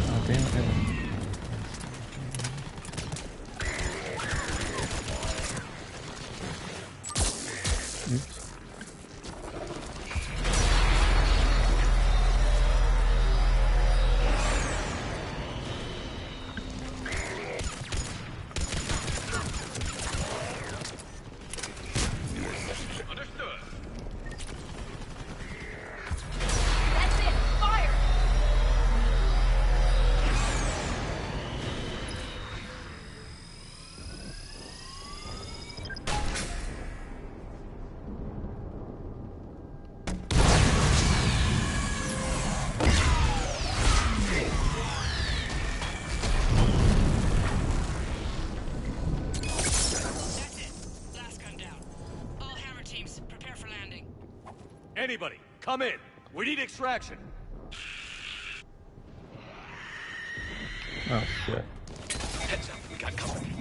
Oh, damn it. Oops. Anybody, come in. We need extraction. Oh, shit. Heads up, we got company.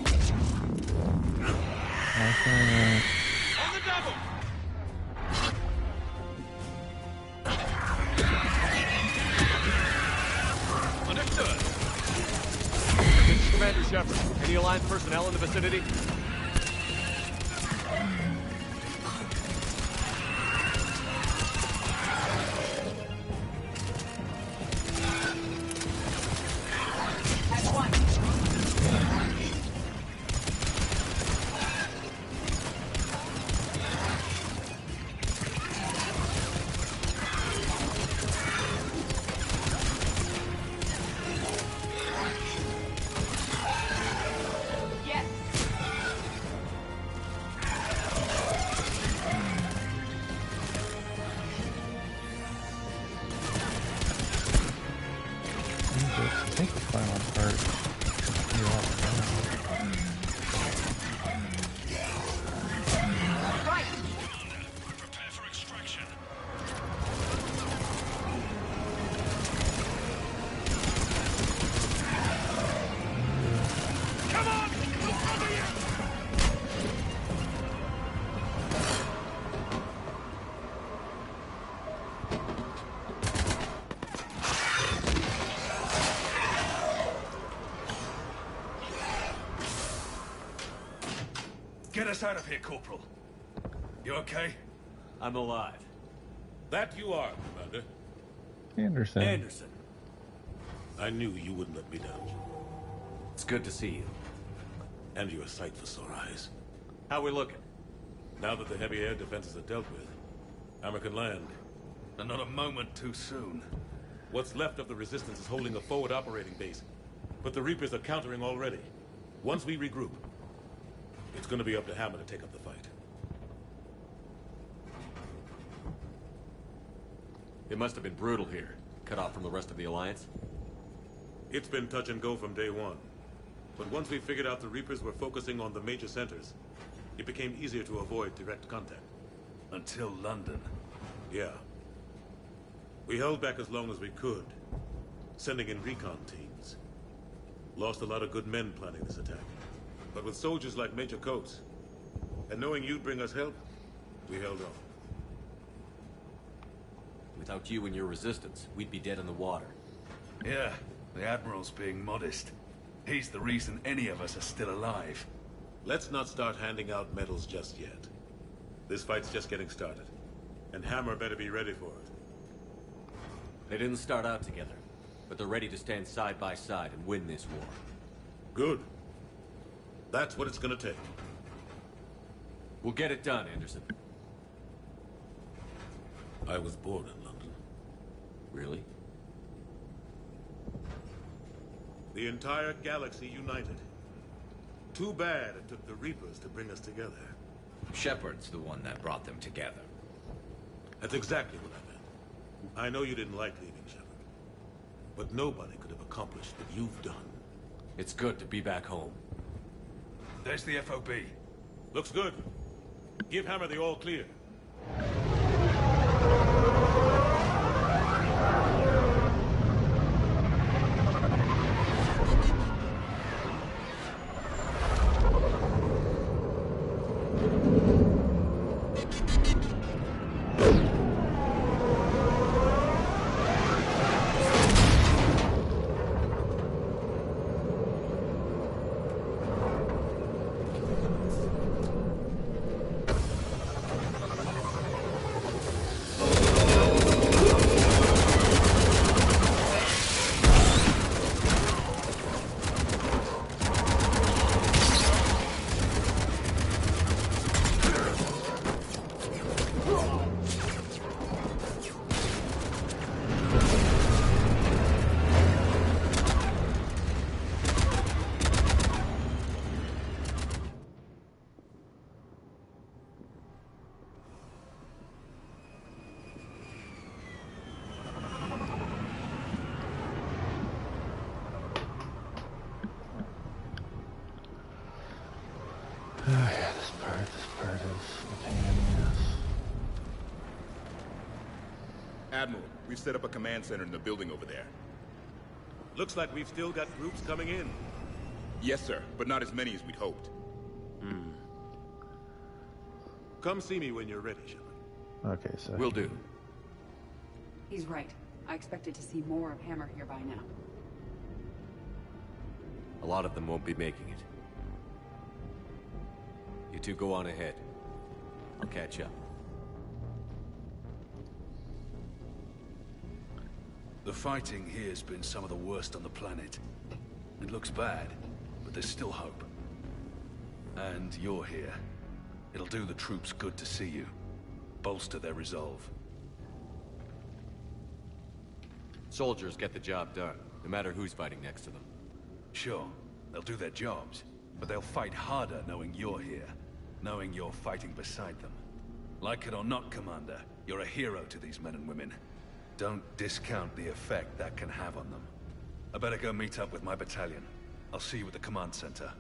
Okay. On the double! Understood. This is Commander Shepard. Any Alliance personnel in the vicinity? Take the final part. You're all Right. Prepare for extraction. Come on! Over here! Get us out of here, Corporal. You okay? I'm alive. That you are, Commander. Anderson. Anderson. I knew you wouldn't let me down. It's good to see you. And you're a sight for sore eyes. How we looking? Now that the heavy air defenses are dealt with, Hammer can land. And not a moment too soon. What's left of the Resistance is holding a forward operating base, but the Reapers are countering already. Once we regroup, it's gonna be up to Hammer to take up the fight. It must have been brutal here. Cut off from the rest of the Alliance. It's been touch and go from day one. But once we figured out the Reapers were focusing on the major centers, it became easier to avoid direct contact. Until London. Yeah. We held back as long as we could, sending in recon teams. Lost a lot of good men planning this attack. But with soldiers like Major Coates, and knowing you'd bring us help, we held on. Without you and your Resistance, we'd be dead in the water. Yeah, the Admiral's being modest. He's the reason any of us are still alive. Let's not start handing out medals just yet. This fight's just getting started, and Hammer better be ready for it. They didn't start out together, but they're ready to stand side by side and win this war. Good. That's what it's gonna take. We'll get it done, Anderson. I was born in London. Really? The entire galaxy united. Too bad it took the Reapers to bring us together. Shepard's the one that brought them together. That's exactly what I meant. I know you didn't like leaving, Shepard. But nobody could have accomplished what you've done. It's good to be back home. There's the FOB. Looks good. Give Hammer the all clear. yeah, this part is a pain in the ass. Admiral, we've set up a command center in the building over there. Looks like we've still got groups coming in. Yes, sir, but not as many as we'd hoped. Come see me when you're ready, Shepard. Okay, so... Will do. He's right. I expected to see more of Hammer here by now. A lot of them won't be making it. You two go on ahead. I'll catch up. The fighting here's been some of the worst on the planet. It looks bad, but there's still hope. And you're here. It'll do the troops good to see you. Bolster their resolve. Soldiers get the job done, no matter who's fighting next to them. Sure, they'll do their jobs, but they'll fight harder knowing you're here. Knowing you're fighting beside them. Like it or not, Commander, you're a hero to these men and women. Don't discount the effect that can have on them. I better go meet up with my battalion. I'll see you at the command center.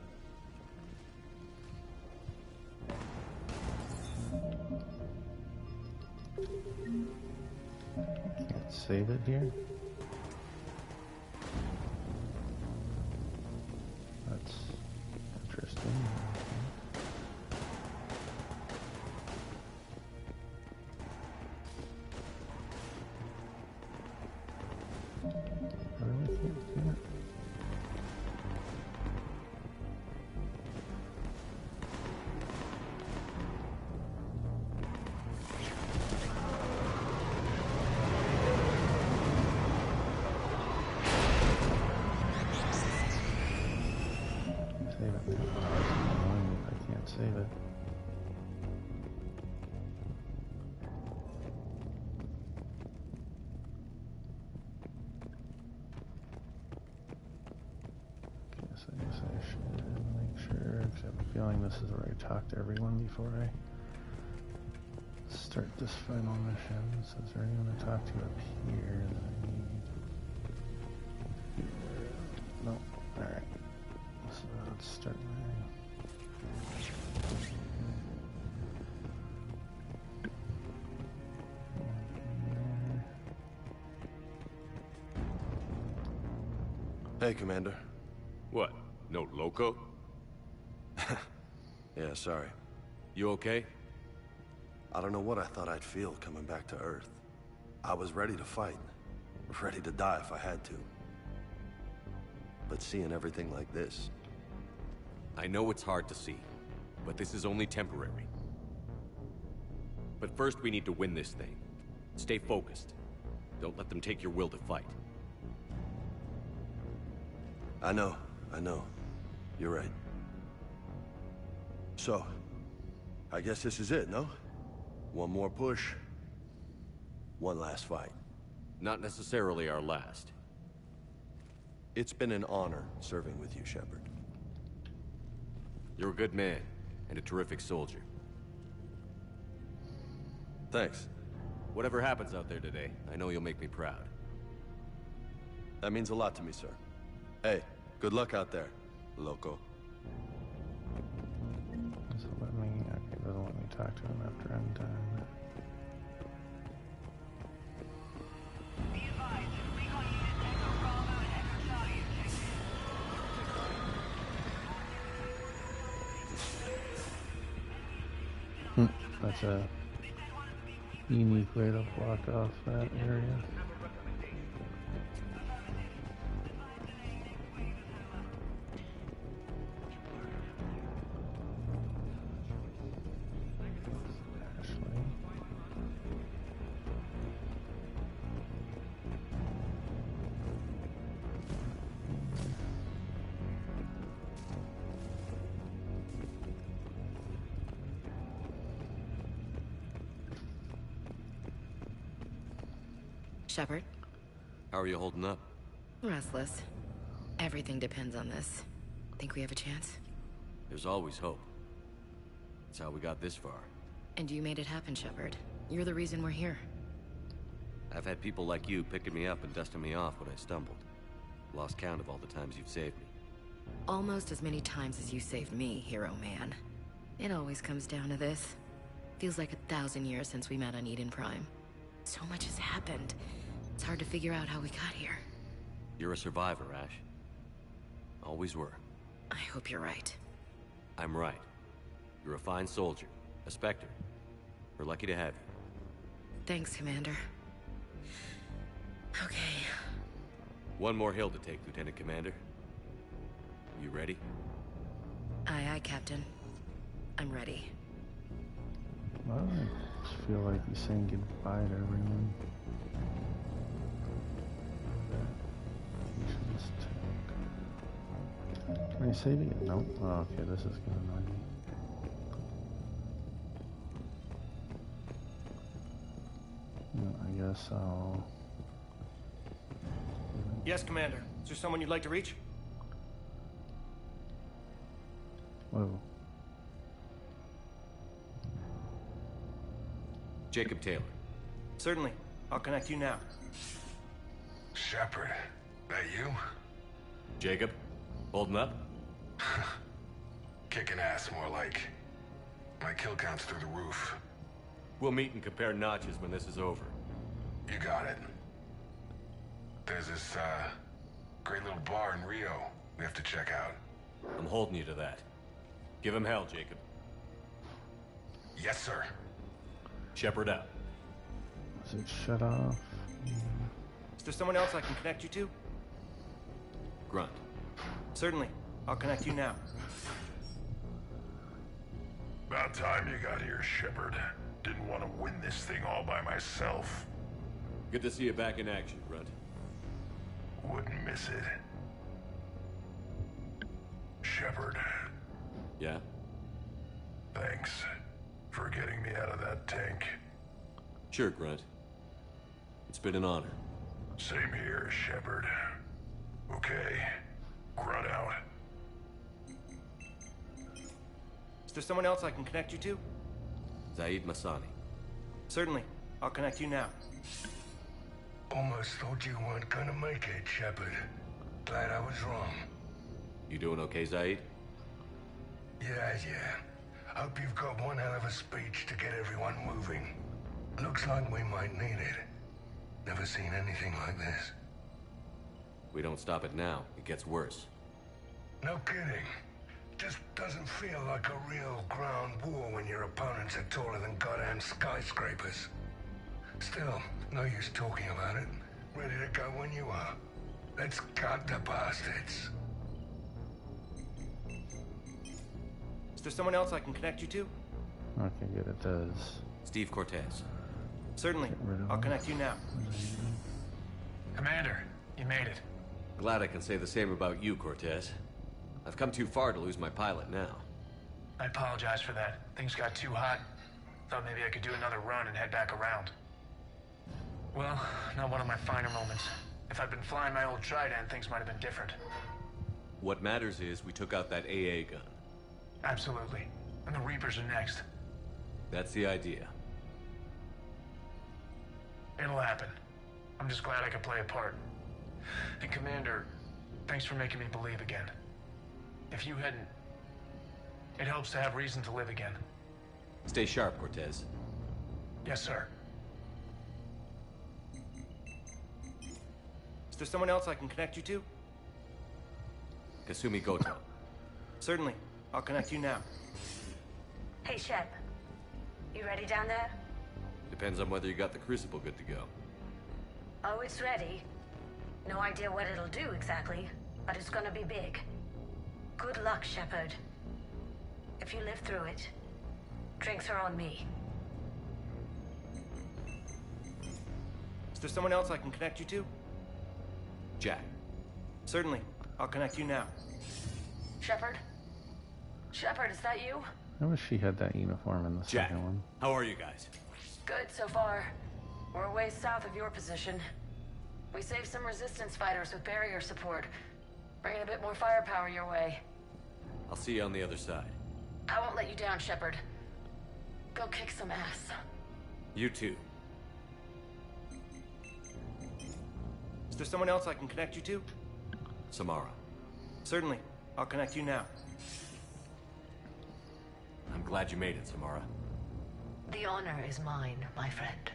Can't save it here. That's interesting. Really can't do it. Save it. I can't save it. Guess I should make sure, because I have a feeling this is where I talk to everyone before I start this final mission. So is there anyone to talk to up here that I need? No. Alright. So let's start Hey, Commander. What? No loco? Yeah, sorry. You okay? I don't know what I thought I'd feel coming back to Earth. I was ready to fight. Ready to die if I had to. But seeing everything like this... I know it's hard to see, but this is only temporary. But first we need to win this thing. Stay focused. Don't let them take your will to fight. I know. You're right. So, I guess this is it, no? One more push. One last fight. Not necessarily our last. It's been an honor serving with you, Shepard. You're a good man, and a terrific soldier. Thanks. Whatever happens out there today, I know you'll make me proud. That means a lot to me, sir. Hey, good luck out there, loco. Does it let me? Okay, it doesn't let me talk to him after I'm done. That's a unique way to block off that area. Shepard? How are you holding up? Restless. Everything depends on this. Think we have a chance? There's always hope. That's how we got this far. And you made it happen, Shepard. You're the reason we're here. I've had people like you picking me up and dusting me off when I stumbled. Lost count of all the times you've saved me. Almost as many times as you saved me, hero man. It always comes down to this. Feels like 1,000 years since we met on Eden Prime. So much has happened. It's hard to figure out how we got here. You're a survivor, Ash. Always were. I hope you're right. I'm right. You're a fine soldier. A Spectre. We're lucky to have you. Thanks, Commander. Okay. One more hill to take, Lieutenant Commander. You ready? Aye, aye, Captain. I'm ready. I just feel like he's saying goodbye to everyone. Can I save it? No. Oh, okay, this is gonna annoy me. No, I guess I'll... Yes, Commander. Is there someone you'd like to reach? Whoa. Jacob Taylor. Certainly. I'll connect you now. Shepard, that you? Jacob? Holding up? Kicking ass, more like. My kill count's through the roof. We'll meet and compare notches when this is over. You got it. There's this, great little bar in Rio we have to check out. I'm holding you to that. Give him hell, Jacob. Yes, sir. Shepard out. Is it shut off? Is there someone else I can connect you to? Grunt. Certainly. I'll connect you now. About time you got here, Shepard. Didn't want to win this thing all by myself. Good to see you back in action, Grunt. Wouldn't miss it. Shepard. Yeah? Thanks for getting me out of that tank. Sure, Grunt. It's been an honor. Same here, Shepard. Okay. Grunt out. Is there someone else I can connect you to? Zaid Masani. Certainly. I'll connect you now. Almost thought you weren't gonna make it, Shepard. Glad I was wrong. You doing okay, Zaid? Yeah. Hope you've got one hell of a speech to get everyone moving. Looks like we might need it. Never seen anything like this. We don't stop it now, it gets worse. No kidding. Just doesn't feel like a real ground war when your opponents are taller than goddamn skyscrapers. Still, no use talking about it. Ready to go when you are. Let's gut the bastards. Is there someone else I can connect you to? Okay, good, it does. Steve Cortez. Certainly. I'll connect you now. Commander, you made it. Glad I can say the same about you, Cortez. I've come too far to lose my pilot now. I apologize for that. Things got too hot. Thought maybe I could do another run and head back around. Well, not one of my finer moments. If I'd been flying my old Trident, things might have been different. What matters is we took out that AA gun. Absolutely. And the Reapers are next. That's the idea. It'll happen. I'm just glad I could play a part. And Commander, thanks for making me believe again. If you hadn't... It helps to have reason to live again. Stay sharp, Cortez. Yes, sir. Is there someone else I can connect you to? Kasumi Goto. Certainly. I'll connect you now. Hey, Shep. You ready down there? Depends on whether you got the Crucible good to go. Oh, it's ready. No idea what it'll do exactly, but it's gonna be big. Good luck, Shepard. If you live through it, drinks are on me. Is there someone else I can connect you to? Jack. Certainly. I'll connect you now. Shepard? Shepard, is that you? I wish she had that uniform in the Jack, second one. How are you guys? Good so far. We're a ways south of your position. We saved some resistance fighters with barrier support. Bringing a bit more firepower your way. I'll see you on the other side. I won't let you down, Shepard. Go kick some ass. You too. Is there someone else I can connect you to? Samara. Certainly. I'll connect you now. I'm glad you made it, Samara. The honor is mine, my friend.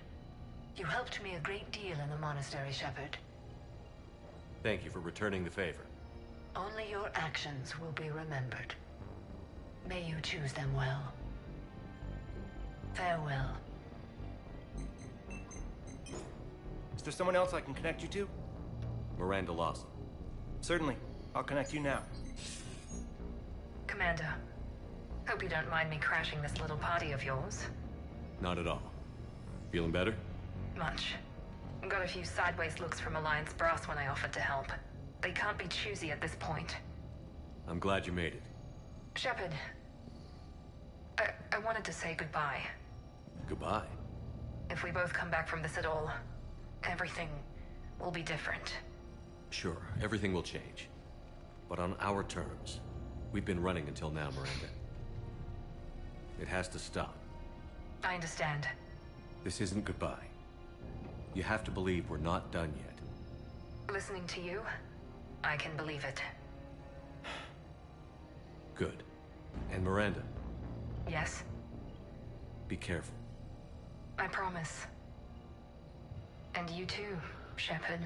You helped me a great deal in the monastery, Shepard. Thank you for returning the favor. Only your actions will be remembered. May you choose them well. Farewell. Is there someone else I can connect you to? Miranda Lawson. Certainly. I'll connect you now. Commander, hope you don't mind me crashing this little party of yours. Not at all. Feeling better? Much. Got a few sideways looks from Alliance brass when I offered to help. They can't be choosy at this point. I'm glad you made it. Shepard, I wanted to say goodbye. Goodbye. If we both come back from this at all, everything will be different. Sure, everything will change. But on our terms. We've been running until now, Miranda. It has to stop. I understand. This isn't goodbye. You have to believe we're not done yet. Listening to you, I can believe it. Good. And Miranda, Yes, be careful. I promise. And you too, Shepard.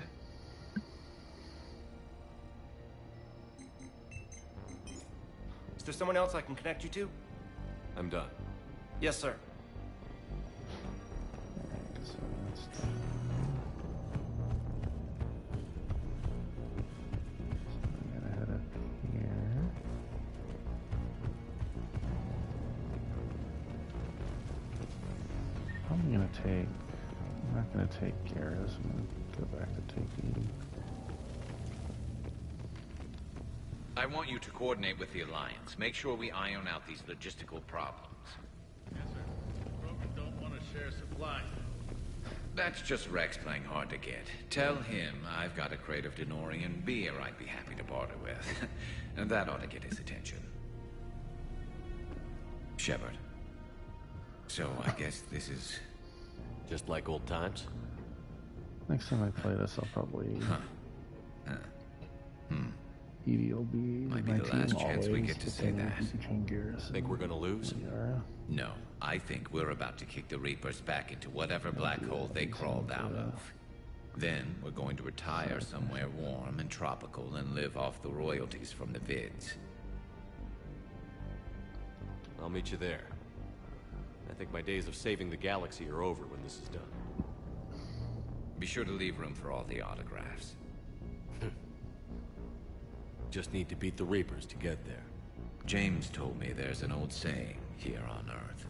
Is there someone else I can connect you to? I'm done. Yes, sir. So that's done. So I'm gonna head up here. I'm gonna take. I'm not gonna take Garrus. I'm gonna go back to taking. I want you to coordinate with the Alliance. Make sure we iron out these logistical problems. Yes, sir. Krogan don't want to share supplies. That's just Rex playing hard to get. Tell him I've got a crate of Denorian beer I'd be happy to barter with. And that ought to get his attention. Shepard. So I guess this is... just like old times? Next time I play this, I'll probably. Edie will be Might be my the team last chance we always, get to say but then that. between Garrus Think and we're gonna lose? Liara. No, I think we're about to kick the Reapers back into whatever black hole they crawled out of. Then we're going to retire somewhere warm and tropical and live off the royalties from the vids. I'll meet you there. I think my days of saving the galaxy are over when this is done. Be sure to leave room for all the autographs. Just need to beat the Reapers to get there. James told me there's an old saying here on Earth.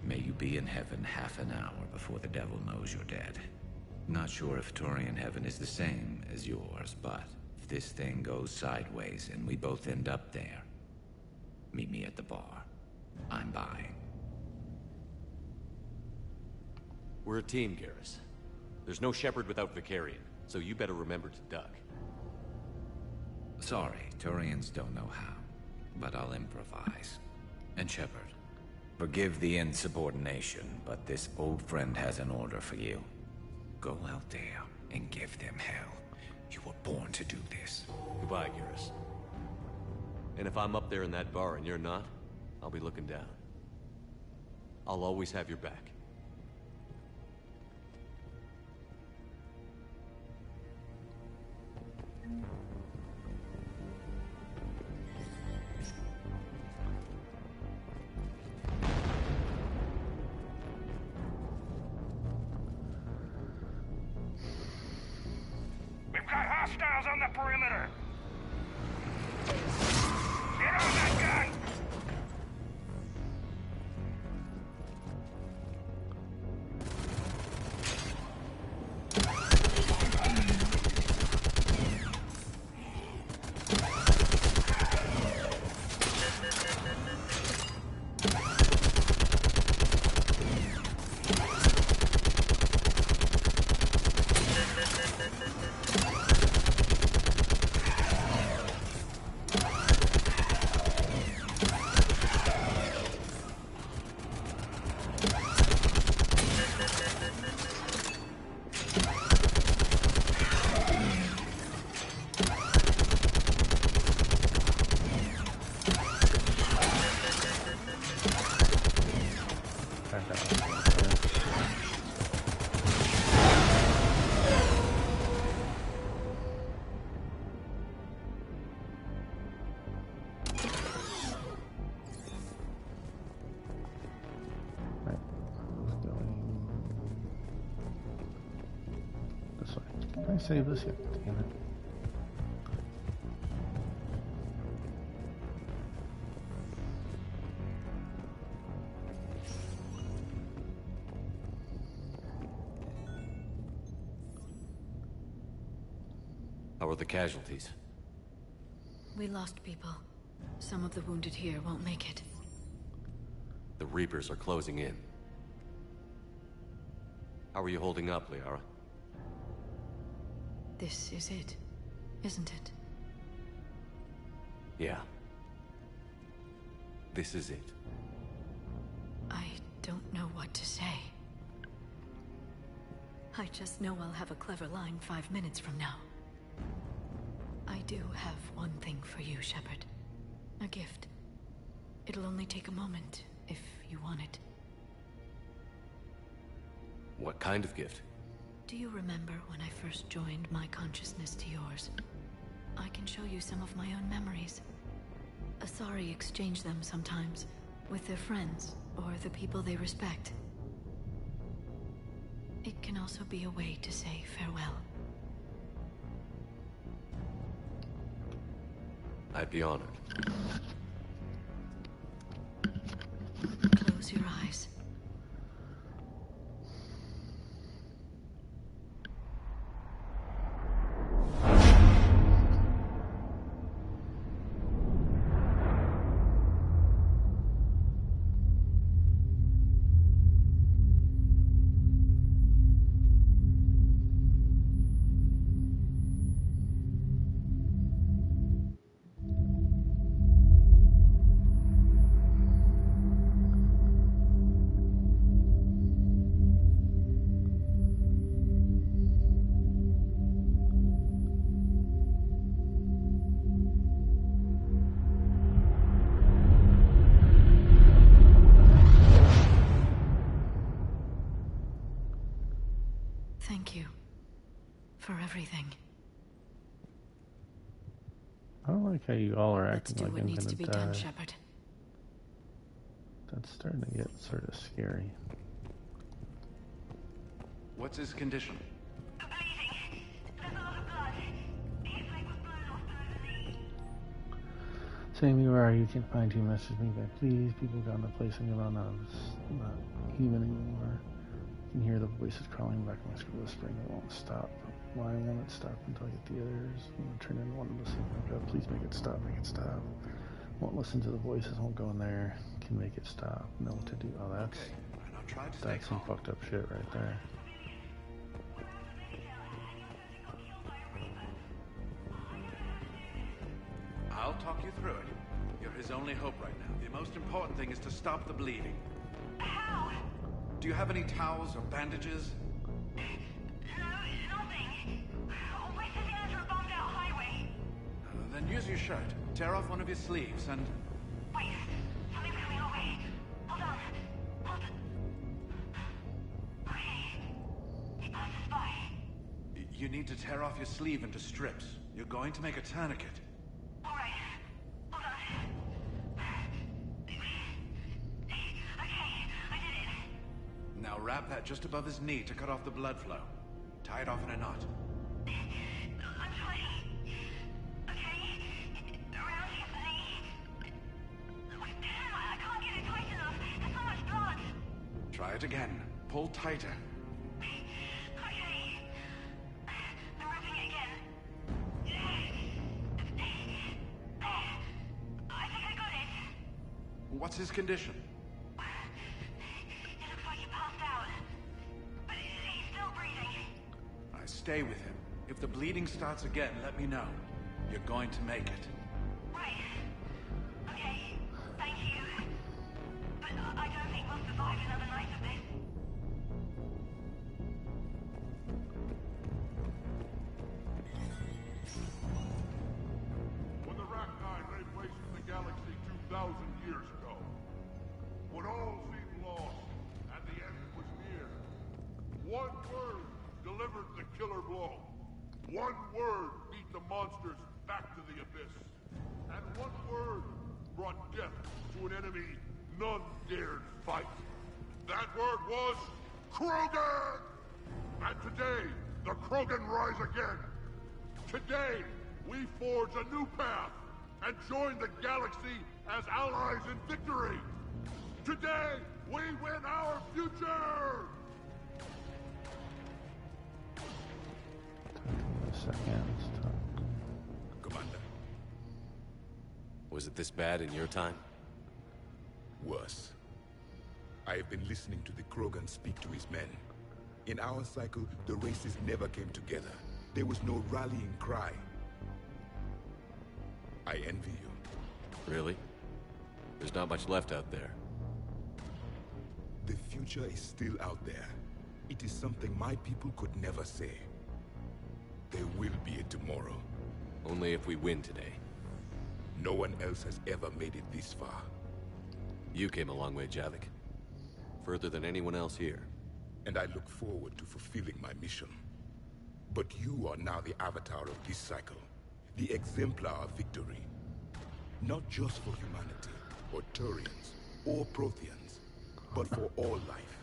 May you be in heaven half an hour before the devil knows you're dead. Not sure if Turian heaven is the same as yours, but if this thing goes sideways and we both end up there, meet me at the bar. I'm buying. We're a team, Garrus. There's no Shepard without Vicarian, so you better remember to duck. Sorry, Turians don't know how, but I'll improvise. And Shepard, forgive the insubordination, but this old friend has an order for you. Go out there and give them hell. You were born to do this. Goodbye, Garrus. And if I'm up there in that bar and you're not, I'll be looking down. I'll always have your back. We've got hostiles on the perimeter. Get on that gun! This way. Can I save this yet? Damn it. How are the casualties? We lost people. Some of the wounded here won't make it. The Reapers are closing in. How are you holding up, Liara? This is it, isn't it? Yeah. This is it. I don't know what to say. I just know I'll have a clever line 5 minutes from now. I do have one thing for you, Shepard. A gift. It'll only take a moment, if you want it. What kind of gift? Do you remember when I first joined my consciousness to yours? I can show you some of my own memories. Asari exchange them sometimes, with their friends, or the people they respect. It can also be a way to say farewell. I'd be honored. Close your eyes. Thank you for everything. I don't like how you all are Let's acting do like what I'm needs gonna to be die. done, Shepard. That's starting to get sort of scary. What's his condition? Same you are, you can find to message me back. Please, people got in the place and I'm not human anymore. I can hear the voices crawling back in my screw whispering. It won't stop. Why won't it stop until I get the others? I'm gonna turn in one to listen. Oh God, please make it stop, make it stop. Won't listen to the voices, won't go in there. Can make it stop. Know what to do. Oh, that's some fucked up shit right there. I'll talk you through it. You're his only hope right now. The most important thing is to stop the bleeding. How? Do you have any towels or bandages? Nothing. We're sitting under a bombed out highway. Then use your shirt. Tear off one of your sleeves and... Wait, something's coming our way. Hold on. Okay. He passes by. You need to tear off your sleeve into strips. You're going to make a tourniquet. Alright. Hold on. Okay, I did it. Now wrap that just above his knee to cut off the blood flow. Tie it off in a knot. I'm trying. Okay. Around his knee. Damn, I can't get it tight enough. There's so much blood. Try it again. Pull tighter. Okay. I'm wrapping it again. I think I got it. What's his condition? It looks like he passed out. But he's still breathing. I stay with him. If the bleeding starts again, let me know. You're going to make it. Right. Okay. Thank you. But I don't think we'll survive another night of this. When the Rachni laid waste to the galaxy 2,000 years ago, when all seemed lost, and One word delivered the killer blow. One word beat the monsters back to the abyss. And one word brought death to an enemy none dared fight. That word was Krogan! And today, the Krogan rise again. Today, we forge a new path and join the galaxy as allies in victory. Today, we win our future! Commander. Was it this bad in your time? Worse. I have been listening to the Krogan speak to his men. In our cycle, the races never came together. There was no rallying cry. I envy you. Really? There's not much left out there. The future is still out there. It is something my people could never say. There will be a tomorrow. Only if we win today. No one else has ever made it this far. You came a long way, Javik. Further than anyone else here. And I look forward to fulfilling my mission. But you are now the avatar of this cycle. The exemplar of victory. Not just for humanity, or Turians, or Protheans, but for all life.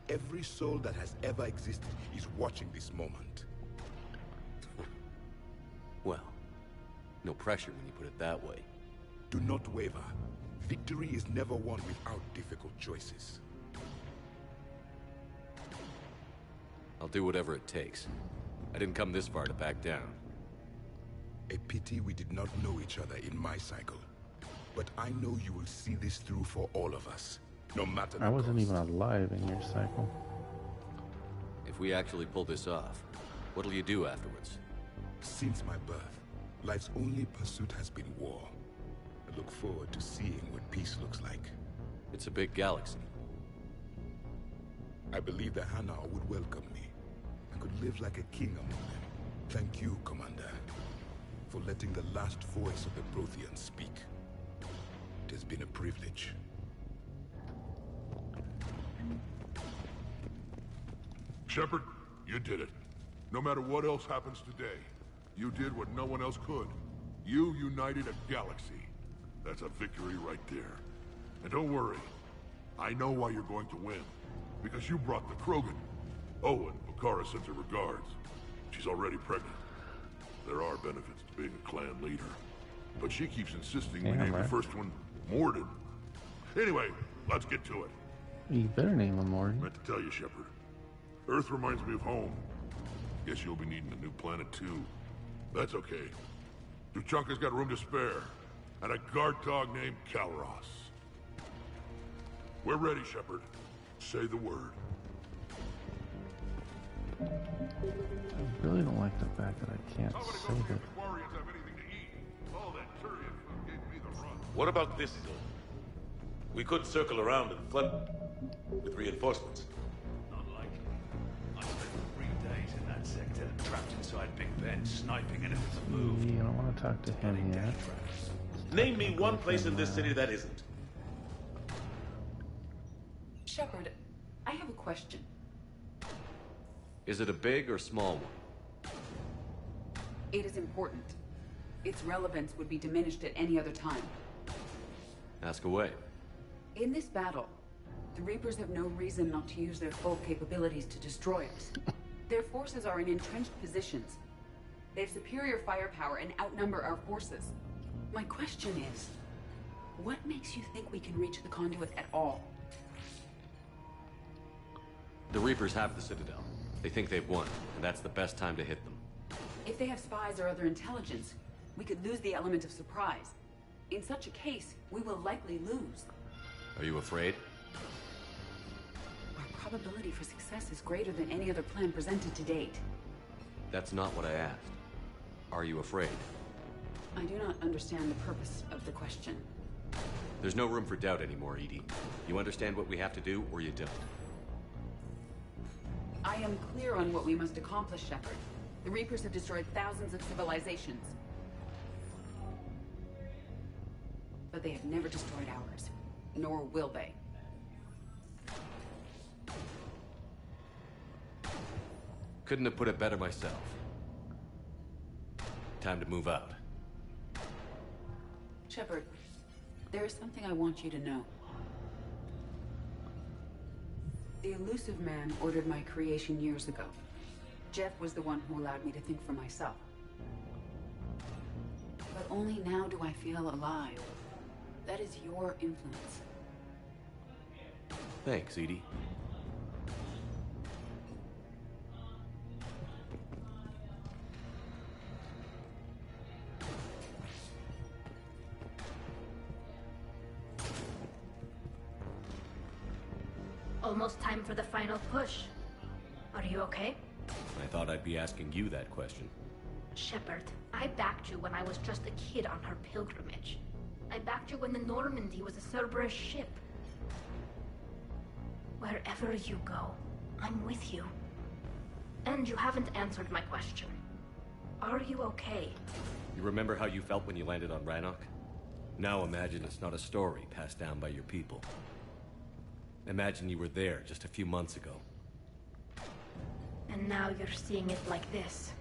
Every soul that has ever existed is watching this moment. Well, no pressure when you put it that way. Do not waver. Victory is never won without difficult choices. I'll do whatever it takes. I didn't come this far to back down. A pity we did not know each other in my cycle. But I know you will see this through for all of us, no matter the I wasn't cost. even alive in your cycle. If we actually pull this off, what'll you do afterwards? Since my birth, life's only pursuit has been war. I look forward to seeing what peace looks like. It's a big galaxy. I believe the Hanar would welcome me. I could live like a king among them. Thank you, Commander, for letting the last voice of the Protheans speak. It has been a privilege. Shepard, you did it. No matter what else happens today, you did what no one else could. You united a galaxy. That's a victory right there. And don't worry, I know why you're going to win. Because you brought the Krogan. Oh, and Bakara sends her regards. She's already pregnant. There are benefits to being a clan leader. But she keeps insisting we name the first one Mordin. Anyway, let's get to it. You better name him Mordin. Meant to tell you, Shepard. Earth reminds me of home. Guess you'll be needing a new planet too. That's okay. Tuchanka's got room to spare. And a guard dog named Kalros. We're ready, Shepard. Say the word. I really don't like the fact that I can't say it. What about this zone? We could circle around and flood with reinforcements. Not likely. I spent 3 days in that sector, trapped inside Big Ben, sniping anything that moved. You don't want to talk to him yet. Name me one place in this city that isn't. Shepard, I have a question. Is it a big or small one? It is important. Its relevance would be diminished at any other time. Ask away. In this battle, the Reapers have no reason not to use their full capabilities to destroy us. Their forces are in entrenched positions. They have superior firepower and outnumber our forces. My question is, what makes you think we can reach the conduit at all? The Reapers have the Citadel. They think they've won, and that's the best time to hit them. If they have spies or other intelligence, we could lose the element of surprise. In such a case, we will likely lose. Are you afraid? Our probability for success is greater than any other plan presented to date. That's not what I asked. Are you afraid? I do not understand the purpose of the question. There's no room for doubt anymore, EDI. You understand what we have to do, or you don't. I am clear on what we must accomplish, Shepard. The Reapers have destroyed thousands of civilizations. But they have never destroyed ours. Nor will they. Couldn't have put it better myself. Time to move out. Shepard, there is something I want you to know. The Illusive Man ordered my creation years ago. Jeff was the one who allowed me to think for myself. But only now do I feel alive. That is your influence. Thanks, Edie. Almost time for the final push. Are you okay? I thought I'd be asking you that question. Shepard, I backed you when I was just a kid on her pilgrimage. I backed you when the Normandy was a Cerberus ship. Wherever you go, I'm with you. And you haven't answered my question. Are you okay? You remember how you felt when you landed on Rannoch? Now imagine it's not a story passed down by your people. Imagine you were there just a few months ago. And now you're seeing it like this.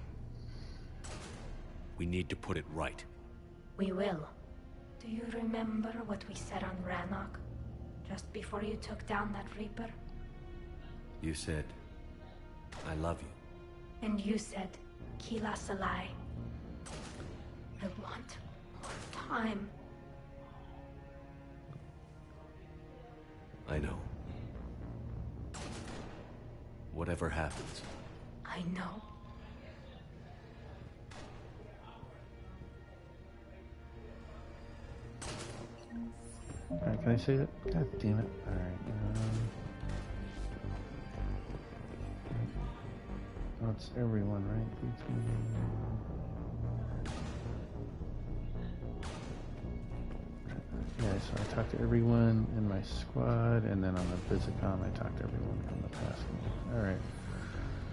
We need to put it right. We will. Do you remember what we said on Rannoch? Just before you took down that Reaper? You said, I love you. And you said, Kila Salai. I want more time. I know. Whatever happens. I know. Alright, can I save it? God damn it. Alright, that's everyone, right? Yeah, so I talked to everyone in my squad, and then on the Visicom, I talked to everyone from the past one. Alright.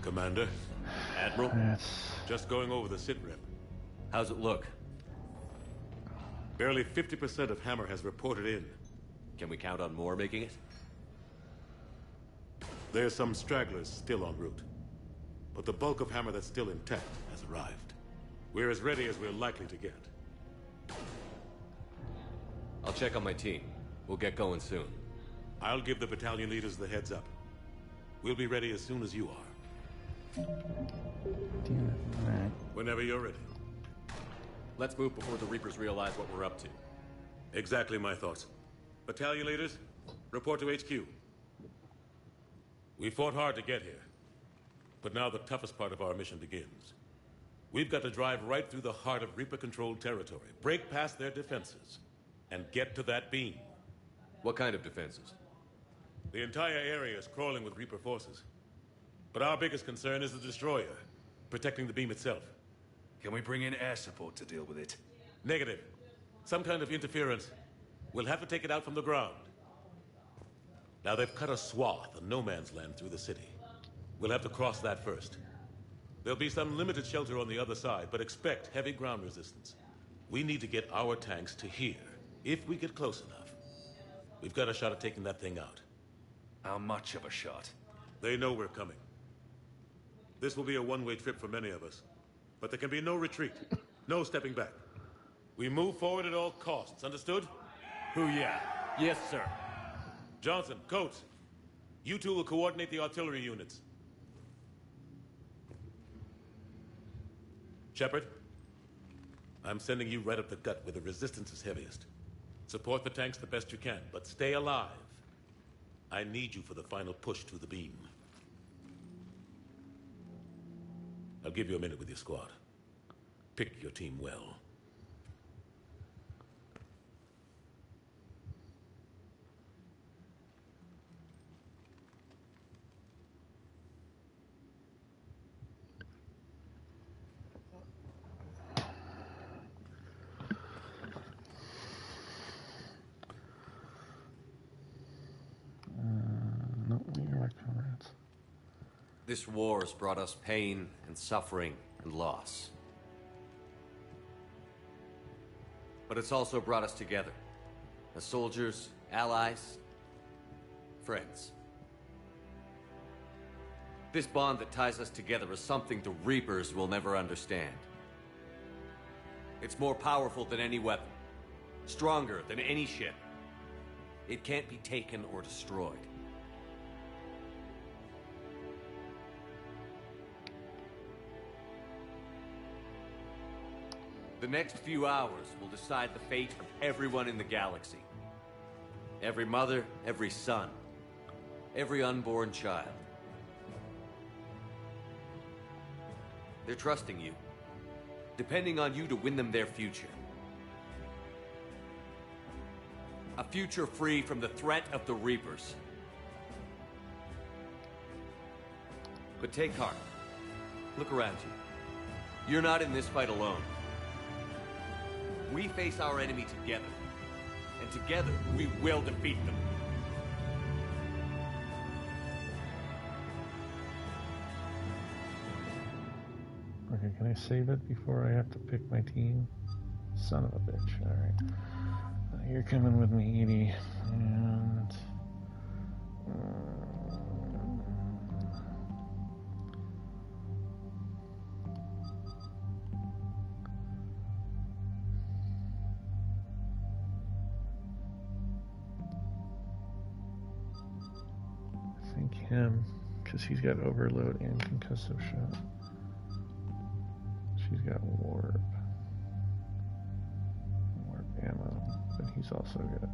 Commander? Admiral? That's... Just going over the sitrep. How's it look? Barely 50% of Hammer has reported in. Can we count on more making it? There's some stragglers still en route. But the bulk of Hammer that's still intact has arrived. We're as ready as we're likely to get. I'll check on my team. We'll get going soon. I'll give the battalion leaders the heads up. We'll be ready as soon as you are. Right. Whenever you're ready. Let's move before the Reapers realize what we're up to. Exactly my thoughts. Battalion leaders, report to HQ. We fought hard to get here. But now the toughest part of our mission begins. We've got to drive right through the heart of Reaper-controlled territory, break past their defenses, and get to that beam. What kind of defenses? The entire area is crawling with Reaper forces. But our biggest concern is the destroyer, protecting the beam itself. Can we bring in air support to deal with it? Negative. Some kind of interference. We'll have to take it out from the ground. Now they've cut a swath of no man's land through the city. We'll have to cross that first. There'll be some limited shelter on the other side, but expect heavy ground resistance. We need to get our tanks to here, if we get close enough. We've got a shot at taking that thing out. How much of a shot? They know we're coming. This will be a one-way trip for many of us. But there can be no retreat. No stepping back. We move forward at all costs, understood? Hoo-yeah. Yes, sir. Johnson, Coates, you two will coordinate the artillery units. Shepard, I'm sending you right up the gut where the resistance is heaviest. Support the tanks the best you can, but stay alive. I need you for the final push to the beam. I'll give you a minute with your squad. Pick your team well. This war has brought us pain and suffering and loss. But it's also brought us together. As soldiers, allies, friends. This bond that ties us together is something the Reapers will never understand. It's more powerful than any weapon, stronger than any ship. It can't be taken or destroyed. The next few hours will decide the fate of everyone in the galaxy. Every mother, every son, every unborn child. They're trusting you, depending on you to win them their future. A future free from the threat of the Reapers. But take heart. Look around you. You're not in this fight alone. We face our enemy together. And together, we will defeat them. Okay, can I save it before I have to pick my team? Son of a bitch. Alright. You're coming with me, Edie. And... I think him, because he's got overload and concussive shot. She's got warp ammo, but he's also got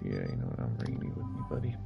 yeah, you know what, I'm bringing you with me, buddy.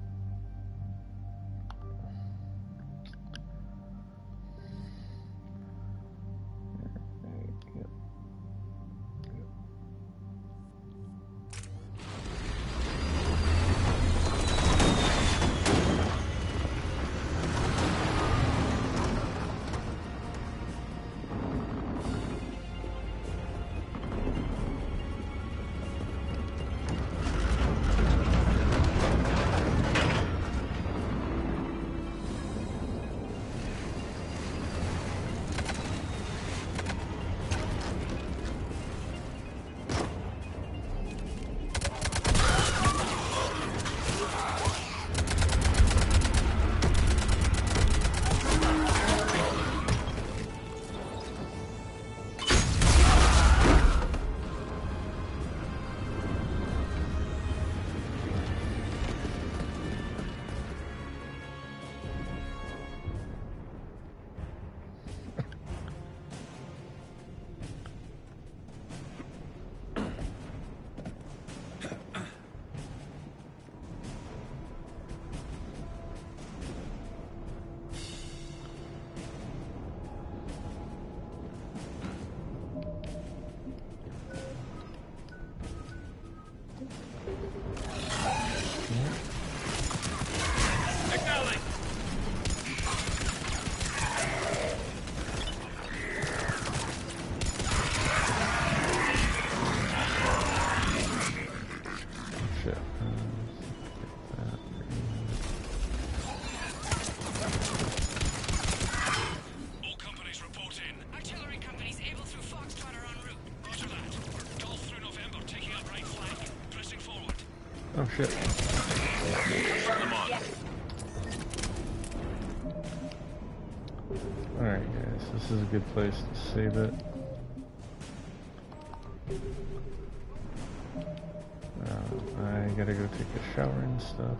Oh shit. Alright guys, this is a good place to save it. I gotta go take a shower and stuff.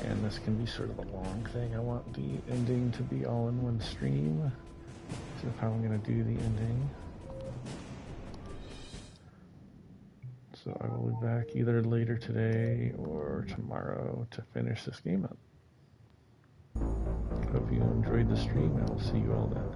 And this can be sort of a long thing. I want the ending to be all in one stream. So how I'm gonna do the ending. So I will be back either later today or tomorrow to finish this game up. Hope you enjoyed the stream, and I'll see you all then.